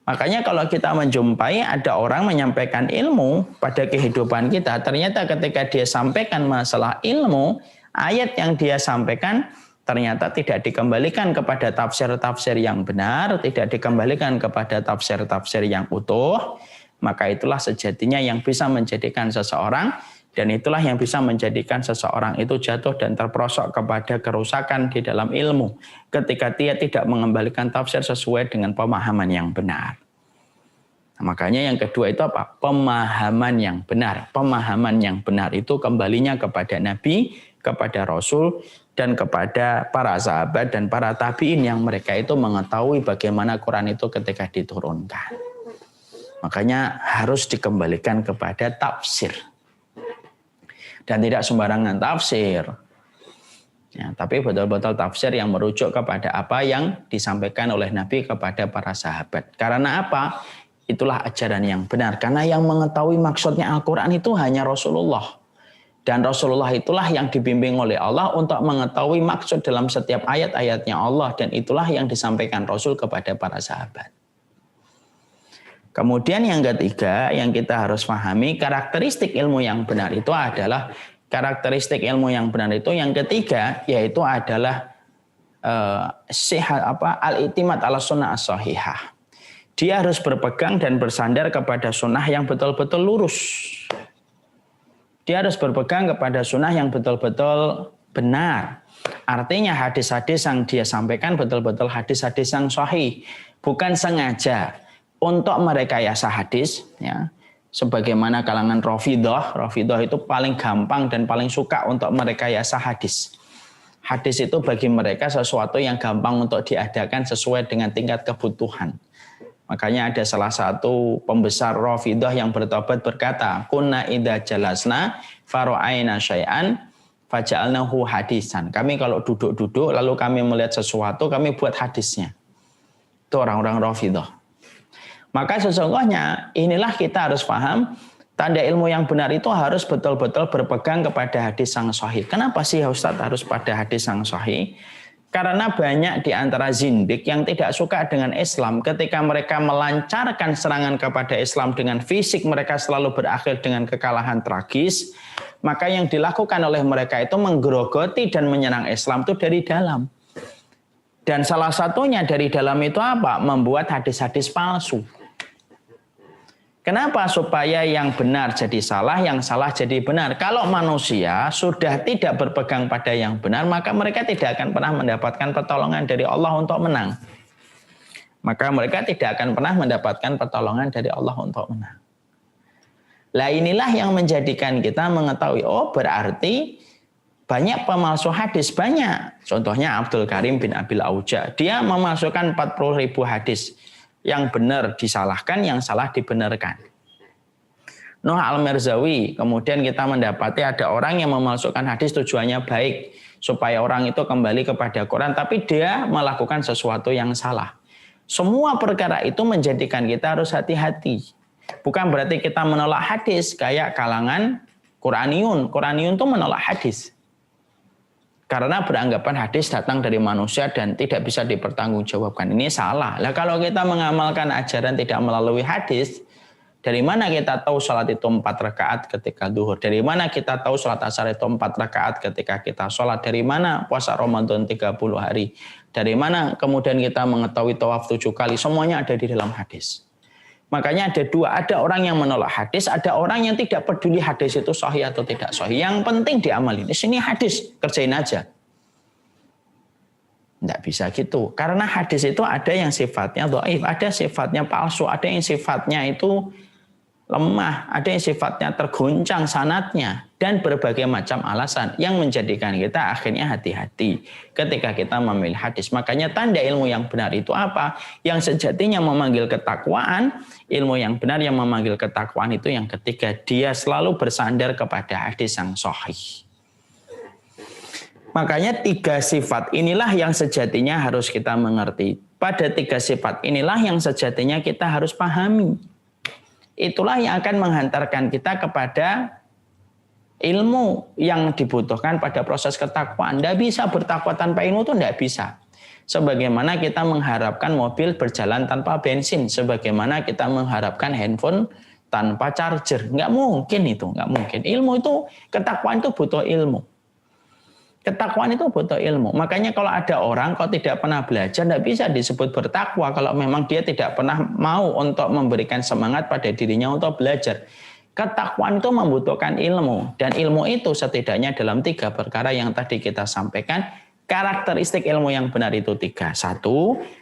Makanya kalau kita menjumpai ada orang menyampaikan ilmu pada kehidupan kita, ternyata ketika dia sampaikan masalah ilmu, ayat yang dia sampaikan ternyata tidak dikembalikan kepada tafsir-tafsir yang benar, tidak dikembalikan kepada tafsir-tafsir yang utuh, maka itulah sejatinya yang bisa menjadikan seseorang, dan itulah yang bisa menjadikan seseorang itu jatuh dan terperosok kepada kerusakan di dalam ilmu ketika dia tidak mengembalikan tafsir sesuai dengan pemahaman yang benar. Nah, makanya yang kedua itu apa? Pemahaman yang benar. Pemahaman yang benar itu kembalinya kepada Nabi, kepada Rasul, dan kepada para sahabat dan para tabi'in yang mereka itu mengetahui bagaimana Quran itu ketika diturunkan. Makanya harus dikembalikan kepada tafsir. Dan tidak sembarangan tafsir. Ya, tapi betul-betul tafsir yang merujuk kepada apa yang disampaikan oleh Nabi kepada para sahabat. Karena apa? Itulah ajaran yang benar. Karena yang mengetahui maksudnya Al-Quran itu hanya Rasulullah. Dan Rasulullah itulah yang dibimbing oleh Allah untuk mengetahui maksud dalam setiap ayat-ayatnya Allah. Dan itulah yang disampaikan Rasul kepada para sahabat. Kemudian yang ketiga yang kita harus pahami, karakteristik ilmu yang benar itu adalah yang ketiga yaitu adalah al-i'timad ala sunnah as-sahihah. Dia harus berpegang dan bersandar kepada sunnah yang betul-betul lurus. Dia harus berpegang kepada sunnah yang betul-betul benar. Artinya hadis-hadis yang dia sampaikan betul-betul hadis-hadis yang sahih, bukan sengaja untuk merekayasa hadis, ya, sebagaimana kalangan Rafidhah itu paling gampang dan paling suka untuk merekayasa hadis. Hadis itu bagi mereka sesuatu yang gampang untuk diadakan sesuai dengan tingkat kebutuhan. Makanya ada salah satu pembesar Rafidhah yang bertobat berkata, "Kunna idza jalasna fara'aina syai'an faja'alnahu hadisan." Kami kalau duduk-duduk lalu kami melihat sesuatu, kami buat hadisnya. Itu orang-orang Rafidhah. Maka sesungguhnya inilah kita harus paham, tanda ilmu yang benar itu harus betul-betul berpegang kepada hadis yang sahih. Kenapa sih Ustadz harus pada hadis yang sahih? Karena banyak di antara zindik yang tidak suka dengan Islam, ketika mereka melancarkan serangan kepada Islam dengan fisik mereka selalu berakhir dengan kekalahan tragis, maka yang dilakukan oleh mereka itu menggerogoti dan menyerang Islam itu dari dalam. Dan salah satunya dari dalam itu apa? Membuat hadis-hadis palsu. Kenapa? Supaya yang benar jadi salah, yang salah jadi benar. Kalau manusia sudah tidak berpegang pada yang benar, maka mereka tidak akan pernah mendapatkan pertolongan dari Allah untuk menang. Maka mereka tidak akan pernah mendapatkan pertolongan dari Allah untuk menang. Lah inilah yang menjadikan kita mengetahui, oh berarti banyak pemalsu hadis, banyak. Contohnya Abdul Karim bin Abil Auja. Dia memasukkan 40.000 hadis. Yang benar disalahkan, yang salah dibenarkan. Nuh al-Mirzawi, kemudian kita mendapati ada orang yang memasukkan hadis tujuannya baik. supaya orang itu kembali kepada Quran, tapi dia melakukan sesuatu yang salah. Semua perkara itu menjadikan kita harus hati-hati. Bukan berarti kita menolak hadis kayak kalangan Qur'aniyun. Qur'aniyun itu menolak hadis. Karena beranggapan hadis datang dari manusia dan tidak bisa dipertanggungjawabkan. Ini salah. Lah kalau kita mengamalkan ajaran tidak melalui hadis, dari mana kita tahu sholat itu 4 rakaat ketika duhur? Dari mana kita tahu sholat asar itu 4 rakaat ketika kita sholat? Dari mana puasa Ramadan 30 hari? Dari mana kemudian kita mengetahui tawaf 7 kali? Semuanya ada di dalam hadis. Makanya ada dua, ada orang yang menolak hadis, ada orang yang tidak peduli hadis itu sahih atau tidak sahih. Yang penting diamalin. Di sini hadis, kerjain aja. Tidak bisa gitu. Karena hadis itu ada yang sifatnya dhaif, ada sifatnya palsu, ada yang sifatnya itu lemah, ada yang sifatnya terguncang sanadnya, dan berbagai macam alasan yang menjadikan kita akhirnya hati-hati ketika kita memilih hadis. Makanya tanda ilmu yang benar itu apa? Yang sejatinya memanggil ketakwaan, ilmu yang benar yang memanggil ketakwaan itu yang ketiga, dia selalu bersandar kepada hadis yang sahih. Makanya 3 sifat inilah yang sejatinya harus kita mengerti. Pada 3 sifat inilah yang sejatinya kita harus pahami. Itulah yang akan menghantarkan kita kepada ilmu yang dibutuhkan pada proses ketakwaan. Tidak bisa bertakwa tanpa ilmu itu tidak bisa. Sebagaimana kita mengharapkan mobil berjalan tanpa bensin. Sebagaimana kita mengharapkan handphone tanpa charger. Nggak mungkin itu, nggak mungkin. Ilmu itu, ketakwaan itu butuh ilmu. Ketakwaan itu butuh ilmu. Makanya kalau ada orang kok tidak pernah belajar, tidak bisa disebut bertakwa kalau memang dia tidak pernah mau untuk memberikan semangat pada dirinya untuk belajar. Ketakwaan itu membutuhkan ilmu. Dan ilmu itu setidaknya dalam 3 perkara yang tadi kita sampaikan. Karakteristik ilmu yang benar itu 3. 1,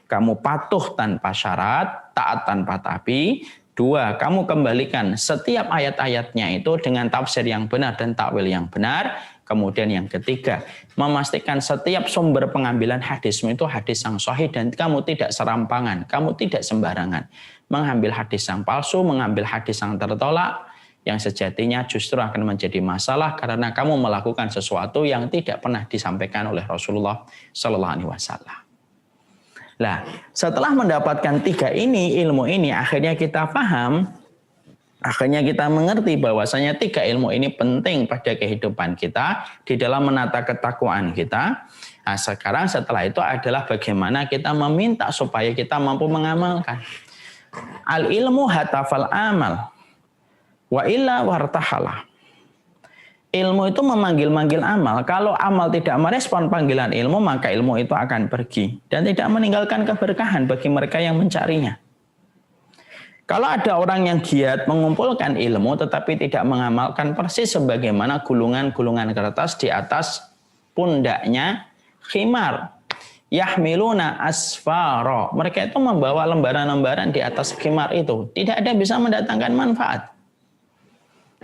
kamu patuh tanpa syarat, taat tanpa tapi. 2, kamu kembalikan setiap ayat-ayatnya itu dengan tafsir yang benar dan takwil yang benar. Kemudian yang ketiga, memastikan setiap sumber pengambilan hadismu itu hadis yang sahih dan kamu tidak serampangan, kamu tidak sembarangan. Mengambil hadis yang palsu, mengambil hadis yang tertolak, yang sejatinya justru akan menjadi masalah karena kamu melakukan sesuatu yang tidak pernah disampaikan oleh Rasulullah Sallallahu Alaihi Wasallam. Nah, setelah mendapatkan 3 ini, ilmu ini, akhirnya kita paham, akhirnya kita mengerti bahwasanya 3 ilmu ini penting pada kehidupan kita di dalam menata ketakwaan kita. Nah, sekarang setelah itu adalah bagaimana kita meminta supaya kita mampu mengamalkan. Al ilmu hatafal amal wa illa wartahala. Ilmu itu memanggil-manggil amal. Kalau amal tidak merespon panggilan ilmu, maka ilmu itu akan pergi dan tidak meninggalkan keberkahan bagi mereka yang mencarinya. Kalau ada orang yang giat mengumpulkan ilmu tetapi tidak mengamalkan, persis sebagaimana gulungan-gulungan kertas di atas pundaknya khimar. Yahmiluna asfara. Mereka itu membawa lembaran-lembaran di atas khimar itu. Tidak ada bisa mendatangkan manfaat.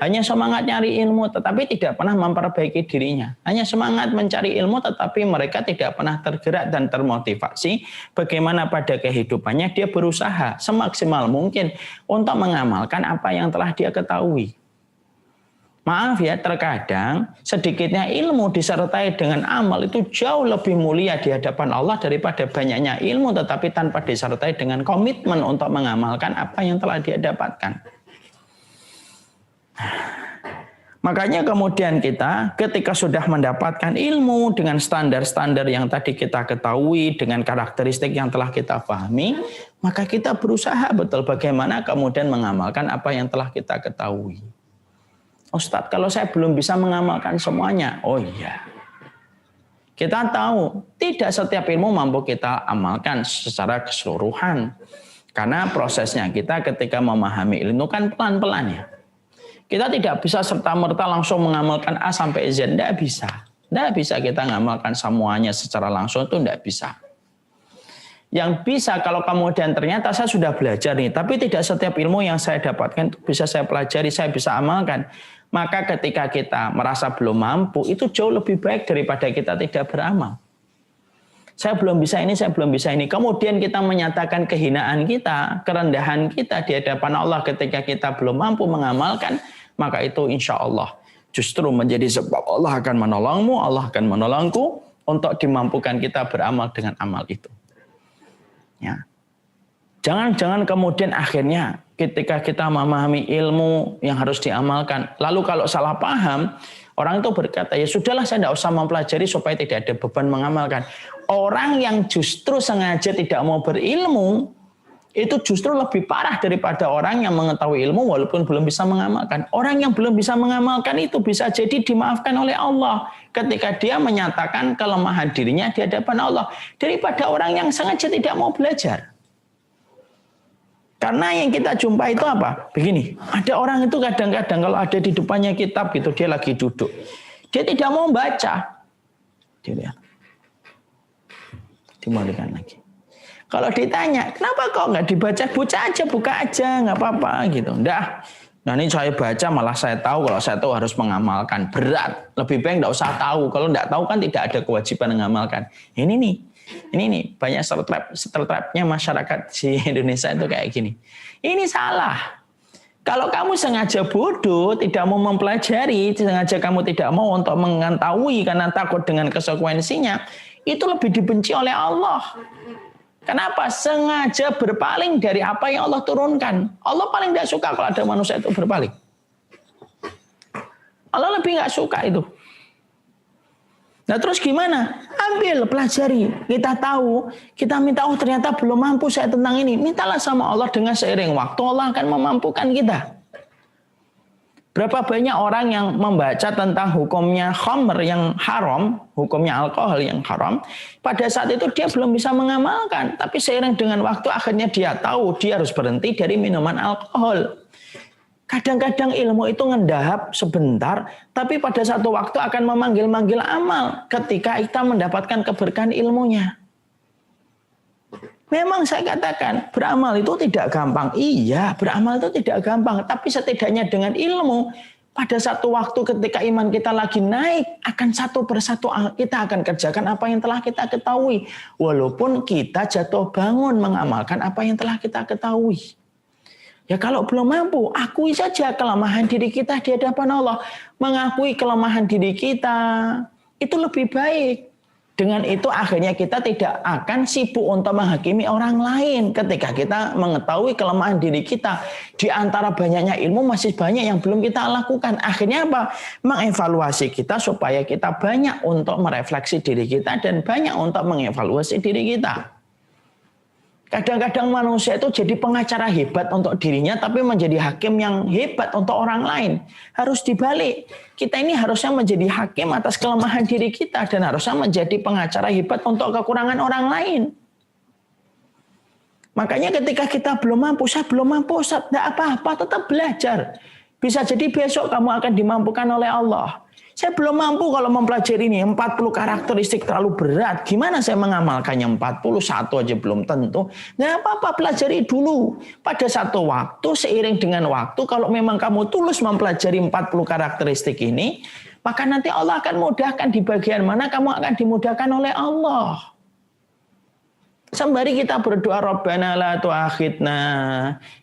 Hanya semangat nyari ilmu tetapi tidak pernah memperbaiki dirinya. Hanya semangat mencari ilmu tetapi mereka tidak pernah tergerak dan termotivasi bagaimana pada kehidupannya dia berusaha semaksimal mungkin untuk mengamalkan apa yang telah dia ketahui. Maaf ya, terkadang sedikitnya ilmu disertai dengan amal itu jauh lebih mulia di hadapan Allah daripada banyaknya ilmu tetapi tanpa disertai dengan komitmen untuk mengamalkan apa yang telah dia dapatkan. Makanya kemudian kita ketika sudah mendapatkan ilmu dengan standar-standar yang tadi kita ketahui, dengan karakteristik yang telah kita pahami, maka kita berusaha betul bagaimana kemudian mengamalkan apa yang telah kita ketahui. Ustadz, kalau saya belum bisa mengamalkan semuanya, oh iya. Kita tahu tidak setiap ilmu mampu kita amalkan secara keseluruhan. Karena prosesnya kita ketika memahami ilmu kan pelan-pelan ya. Kita tidak bisa serta-merta langsung mengamalkan A sampai Z, tidak bisa. Tidak bisa kita mengamalkan semuanya secara langsung, itu tidak bisa. Yang bisa kalau kemudian ternyata saya sudah belajar nih, tapi tidak setiap ilmu yang saya dapatkan itu bisa saya pelajari, saya bisa amalkan. Maka ketika kita merasa belum mampu, itu jauh lebih baik daripada kita tidak beramal. Saya belum bisa ini, saya belum bisa ini. Kemudian kita menyatakan kehinaan kita, kerendahan kita di hadapan Allah ketika kita belum mampu mengamalkan, maka itu insya Allah Justru menjadi sebab Allah akan menolongmu, Allah akan menolongku untuk dimampukan kita beramal dengan amal itu. Ya. Jangan kemudian akhirnya ketika kita memahami ilmu yang harus diamalkan, lalu kalau salah paham, orang itu berkata, ya sudahlah saya tidak usah mempelajari supaya tidak ada beban mengamalkan. Orang yang justru sengaja tidak mau berilmu, itu justru lebih parah daripada orang yang mengetahui ilmu walaupun belum bisa mengamalkan. Orang yang belum bisa mengamalkan itu bisa jadi dimaafkan oleh Allah ketika dia menyatakan kelemahan dirinya di hadapan Allah daripada orang yang sengaja tidak mau belajar. Karena yang kita jumpa itu apa? Begini, ada orang itu kadang-kadang kalau ada di depannya kitab gitu, dia lagi duduk. Dia tidak mau baca. Dia lihat. Dimatikan lagi. Kalau ditanya, kenapa kok nggak dibaca? Buka aja, nggak apa-apa gitu. Nggak. Nah ini saya baca malah saya tahu, kalau saya tahu harus mengamalkan. Berat. Lebih baik nggak usah tahu. Kalau nggak tahu kan tidak ada kewajiban mengamalkan. Ini nih banyak stereotipnya masyarakat di Indonesia itu kayak gini. Ini salah. Kalau kamu sengaja bodoh, tidak mau mempelajari, sengaja kamu tidak mau untuk mengetahui karena takut dengan konsekuensinya, itu lebih dibenci oleh Allah. Kenapa? Sengaja berpaling dari apa yang Allah turunkan. Allah paling tidak suka kalau ada manusia itu berpaling. Allah lebih nggak suka itu. Nah terus gimana? Ambil, pelajari. Kita tahu, kita minta, oh ternyata belum mampu saya tentang ini. Mintalah sama Allah dengan seiring waktu, Allah akan memampukan kita. Berapa banyak orang yang membaca tentang hukumnya khamr yang haram, hukumnya alkohol yang haram, pada saat itu dia belum bisa mengamalkan. Tapi seiring dengan waktu akhirnya dia tahu dia harus berhenti dari minuman alkohol. Kadang-kadang ilmu itu ngendahap sebentar, tapi pada satu waktu akan memanggil-manggil amal ketika kita mendapatkan keberkahan ilmunya. Memang saya katakan, beramal itu tidak gampang. Iya, beramal itu tidak gampang. Tapi setidaknya dengan ilmu, pada satu waktu ketika iman kita lagi naik, akan satu persatu kita akan kerjakan apa yang telah kita ketahui. Walaupun kita jatuh bangun mengamalkan apa yang telah kita ketahui. Ya kalau belum mampu, akui saja kelemahan diri kita di hadapan Allah. Mengakui kelemahan diri kita, itu lebih baik. Dengan itu akhirnya kita tidak akan sibuk untuk menghakimi orang lain ketika kita mengetahui kelemahan diri kita. Di antara banyaknya ilmu masih banyak yang belum kita lakukan. Akhirnya apa? Mengevaluasi kita supaya kita banyak untuk merefleksi diri kita dan banyak untuk mengevaluasi diri kita. Kadang-kadang manusia itu jadi pengacara hebat untuk dirinya tapi menjadi hakim yang hebat untuk orang lain. Harus dibalik. Kita ini harusnya menjadi hakim atas kelemahan diri kita dan harusnya menjadi pengacara hebat untuk kekurangan orang lain. Makanya ketika kita belum mampu, saya belum mampu, tidak apa-apa, tetap belajar. Bisa jadi besok kamu akan dimampukan oleh Allah. Saya belum mampu kalau mempelajari ini, 40 karakteristik terlalu berat. Gimana saya mengamalkannya? 41 aja belum tentu. Nggak apa-apa, pelajari dulu. Pada satu waktu, seiring dengan waktu, kalau memang kamu tulus mempelajari 40 karakteristik ini, maka nanti Allah akan mudahkan di bagian mana kamu akan dimudahkan oleh Allah. Sembari kita berdoa, Rabbana la tu'akhidna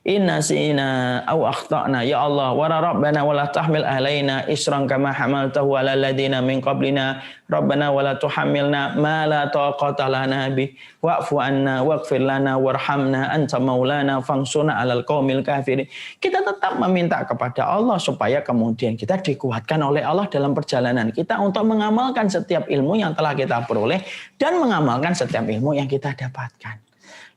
in nasina aw akhtana. Ya Allah, wa rabbana wa la tahmil alaina isran kama hamaltahu ala alladziina min qablina. Rabbana wa la tuhammilna ma la taqata lana bi. Wa'fu anna waghfir lana warhamna anta maulana fansurna 'alal qaumil kafirin. Kita tetap meminta kepada Allah supaya kemudian kita dikuatkan oleh Allah dalam perjalanan kita untuk mengamalkan setiap ilmu yang telah kita peroleh dan mengamalkan setiap ilmu yang kita dapatkan.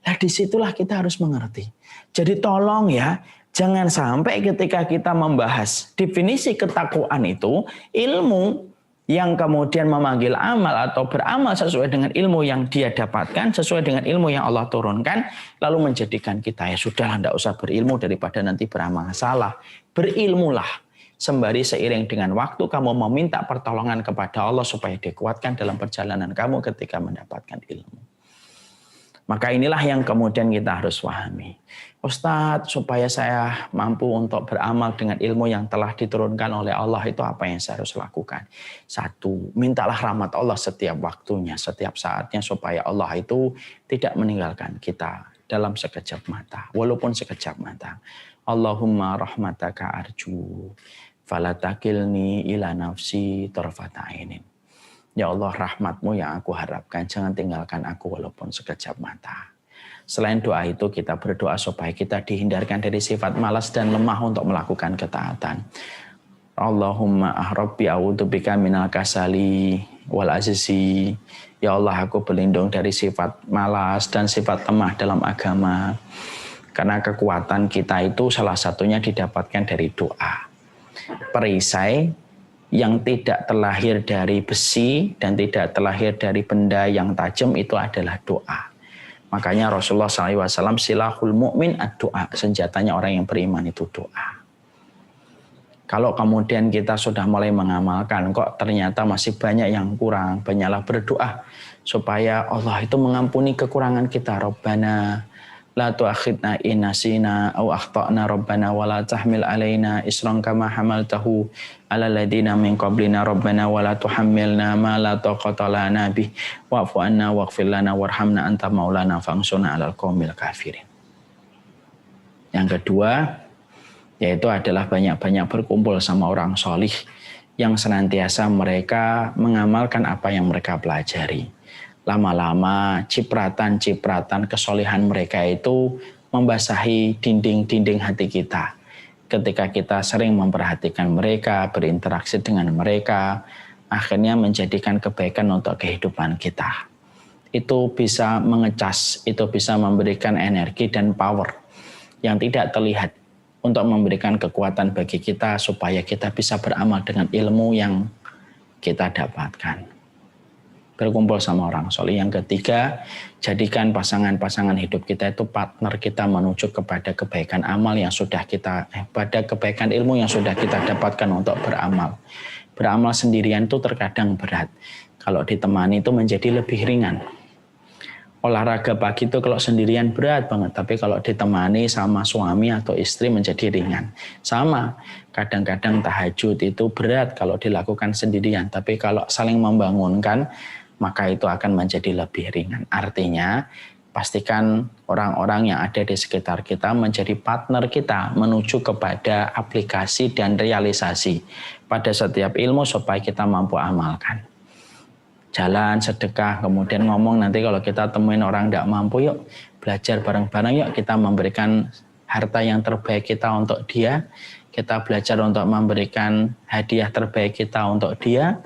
Nah disitulah kita harus mengerti. Jadi tolong ya, jangan sampai ketika kita membahas definisi ketakwaan itu, ilmu yang kemudian memanggil amal atau beramal sesuai dengan ilmu yang dia dapatkan, sesuai dengan ilmu yang Allah turunkan, lalu menjadikan kita ya sudahlah tidak usah berilmu daripada nanti beramal salah. Berilmulah. Sembari seiring dengan waktu kamu meminta pertolongan kepada Allah supaya dikuatkan dalam perjalanan kamu ketika mendapatkan ilmu. Maka inilah yang kemudian kita harus pahami. Ustadz, supaya saya mampu untuk beramal dengan ilmu yang telah diturunkan oleh Allah, itu apa yang saya harus lakukan? Satu, mintalah rahmat Allah setiap waktunya, setiap saatnya, supaya Allah itu tidak meninggalkan kita dalam sekejap mata. Walaupun sekejap mata. Allahumma rahmataka arju. fala takilni ila nafsi tarfata ainin. Ya Allah, rahmat-Mu yang aku harapkan, jangan tinggalkan aku walaupun sekejap mata. Selain doa itu, kita berdoa supaya kita dihindarkan dari sifat malas dan lemah untuk melakukan ketaatan. Allahumma Rabbi a'udzubika minal kasali wal ajzi. Ya Allah, aku berlindung dari sifat malas dan sifat lemah dalam agama. Karena kekuatan kita itu salah satunya didapatkan dari doa. Perisai yang tidak terlahir dari besi dan tidak terlahir dari benda yang tajam itu adalah doa. Makanya Rasulullah SAW silahul mu'min ad-doa. Senjatanya orang yang beriman itu doa. Kalau kemudian kita sudah mulai mengamalkan, kok ternyata masih banyak yang kurang, banyaklah berdoa supaya Allah itu mengampuni kekurangan kita. Rabbana la tu'akhidna in nasina aw akhtana rabbana wa la tahmil alaina isran kama hamaltahu ala ladina min qablina rabbana wa la tuhammilna ma la taqata lana bih wa'fu anna waghfir lana warhamna anta maulana fansurna 'alal qaumil kafirin. Yang kedua yaitu adalah banyak-banyak berkumpul sama orang solih yang senantiasa mereka mengamalkan apa yang mereka pelajari. Lama-lama cipratan-cipratan kesolihan mereka itu membasahi dinding-dinding hati kita. Ketika kita sering memperhatikan mereka, berinteraksi dengan mereka, akhirnya menjadikan kebaikan untuk kehidupan kita. Itu bisa mengecas, itu bisa memberikan energi dan power yang tidak terlihat untuk memberikan kekuatan bagi kita supaya kita bisa beramal dengan ilmu yang kita dapatkan. Berkumpul sama orang soleh. Yang ketiga, jadikan pasangan-pasangan hidup kita itu partner kita menuju kepada kebaikan amal yang sudah kita, pada kebaikan ilmu yang sudah kita dapatkan untuk beramal. Beramal sendirian itu terkadang berat. Kalau ditemani itu menjadi lebih ringan. Olahraga pagi itu kalau sendirian berat banget, tapi kalau ditemani sama suami atau istri menjadi ringan. Sama, kadang-kadang tahajud itu berat kalau dilakukan sendirian, tapi kalau saling membangunkan, maka itu akan menjadi lebih ringan. Artinya, pastikan orang-orang yang ada di sekitar kita menjadi partner kita menuju kepada aplikasi dan realisasi pada setiap ilmu supaya kita mampu amalkan. Jalan, sedekah, kemudian ngomong nanti kalau kita temuin orang tidak mampu, yuk belajar bareng-bareng, yuk kita memberikan harta yang terbaik kita untuk dia, kita belajar untuk memberikan hadiah terbaik kita untuk dia.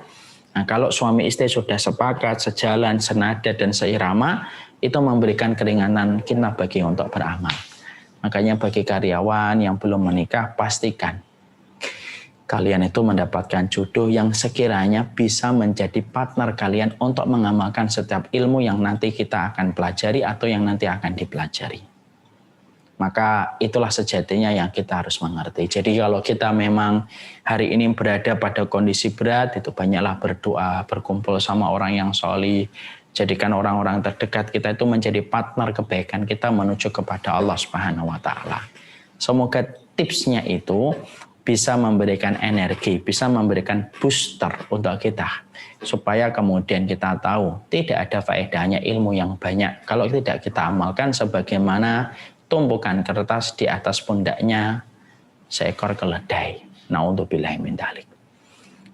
Nah, kalau suami istri sudah sepakat, sejalan, senada, dan seirama, itu memberikan keringanan kita bagi untuk beramal. Makanya bagi karyawan yang belum menikah, pastikan kalian itu mendapatkan jodoh yang sekiranya bisa menjadi partner kalian untuk mengamalkan setiap ilmu yang nanti kita akan pelajari atau yang nanti akan dipelajari. Maka itulah sejatinya yang kita harus mengerti. Jadi kalau kita memang hari ini berada pada kondisi berat, itu banyaklah berdoa, berkumpul sama orang yang solih. Jadikan orang-orang terdekat kita itu menjadi partner kebaikan kita menuju kepada Allah Subhanahu wa Ta'ala. Semoga tipsnya itu bisa memberikan energi, bisa memberikan booster untuk kita. Supaya kemudian kita tahu tidak ada faedahnya ilmu yang banyak kalau tidak kita amalkan sebagaimana tumpukan kertas di atas pundaknya seekor keledai. Na'udzubillahi min dzalik.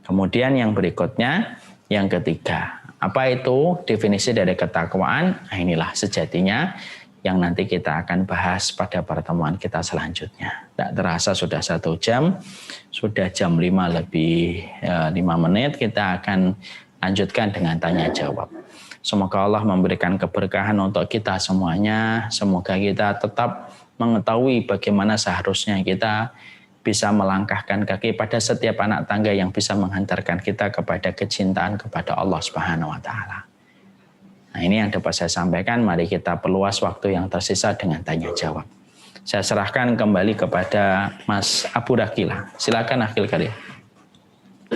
Kemudian yang berikutnya, yang ketiga. Apa itu definisi dari ketakwaan? Nah, inilah sejatinya yang nanti kita akan bahas pada pertemuan kita selanjutnya. Tak terasa sudah 1 jam, sudah jam 5 lebih 5 menit, kita akan lanjutkan dengan tanya jawab. Semoga Allah memberikan keberkahan untuk kita semuanya. Semoga kita tetap mengetahui bagaimana seharusnya kita bisa melangkahkan kaki pada setiap anak tangga yang bisa menghantarkan kita kepada kecintaan kepada Allah Subhanahu wa Ta'ala. Nah, ini yang dapat saya sampaikan. Mari kita perluas waktu yang tersisa dengan tanya jawab. Saya serahkan kembali kepada Mas Abu Rakila. Silakan Akhil Karim.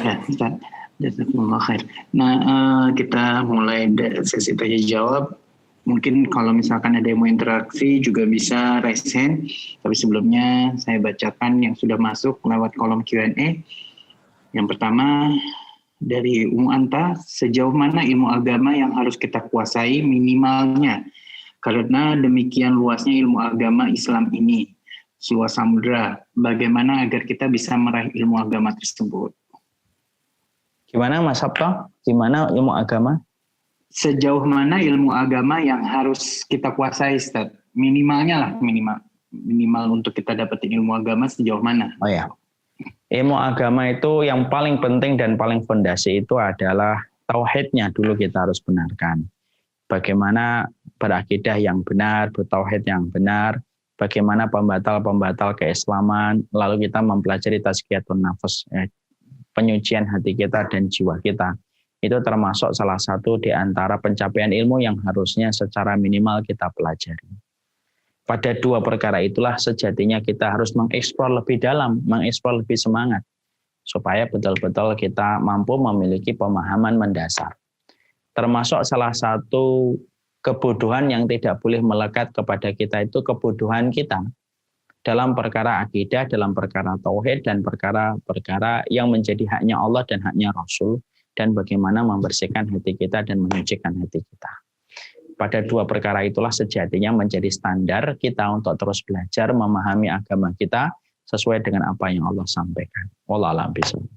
Ya, Ustaz. Jazakumullah khair. Nah, kita mulai dari sesi tanya jawab. Mungkin kalau misalkan ada yang mau interaksi juga bisa raise hand. Tapi sebelumnya saya bacakan yang sudah masuk lewat kolom Q&A. Yang pertama dari Umu Anta, sejauh mana ilmu agama yang harus kita kuasai minimalnya? Karena demikian luasnya ilmu agama Islam ini. seluas samudra. Bagaimana agar kita bisa meraih ilmu agama tersebut? Gimana Mas Sabto? Gimana ilmu agama? Sejauh mana ilmu agama yang harus kita kuasai, Ustaz? Minimalnya lah, minimal untuk kita dapetin ilmu agama sejauh mana? Oh ya, ilmu agama itu yang paling penting dan paling fondasi itu adalah tauhidnya dulu kita harus benarkan. Bagaimana berakidah yang benar, bertauhid yang benar, bagaimana pembatal-pembatal keislaman, lalu kita mempelajari tazkiyatun nafas, penyucian hati kita dan jiwa kita. Itu termasuk salah satu di antara pencapaian ilmu yang harusnya secara minimal kita pelajari. Pada dua perkara itulah sejatinya kita harus mengeksplor lebih dalam, mengeksplor lebih semangat, supaya betul-betul kita mampu memiliki pemahaman mendasar. Termasuk salah satu kebodohan yang tidak boleh melekat kepada kita itu kebodohan kita dalam perkara akidah, dalam perkara tauhid, dan perkara-perkara yang menjadi haknya Allah dan haknya Rasul, dan bagaimana membersihkan hati kita dan menyucikan hati kita. Pada dua perkara itulah sejatinya menjadi standar kita untuk terus belajar memahami agama kita sesuai dengan apa yang Allah sampaikan. Wallahu a'lam bishawab.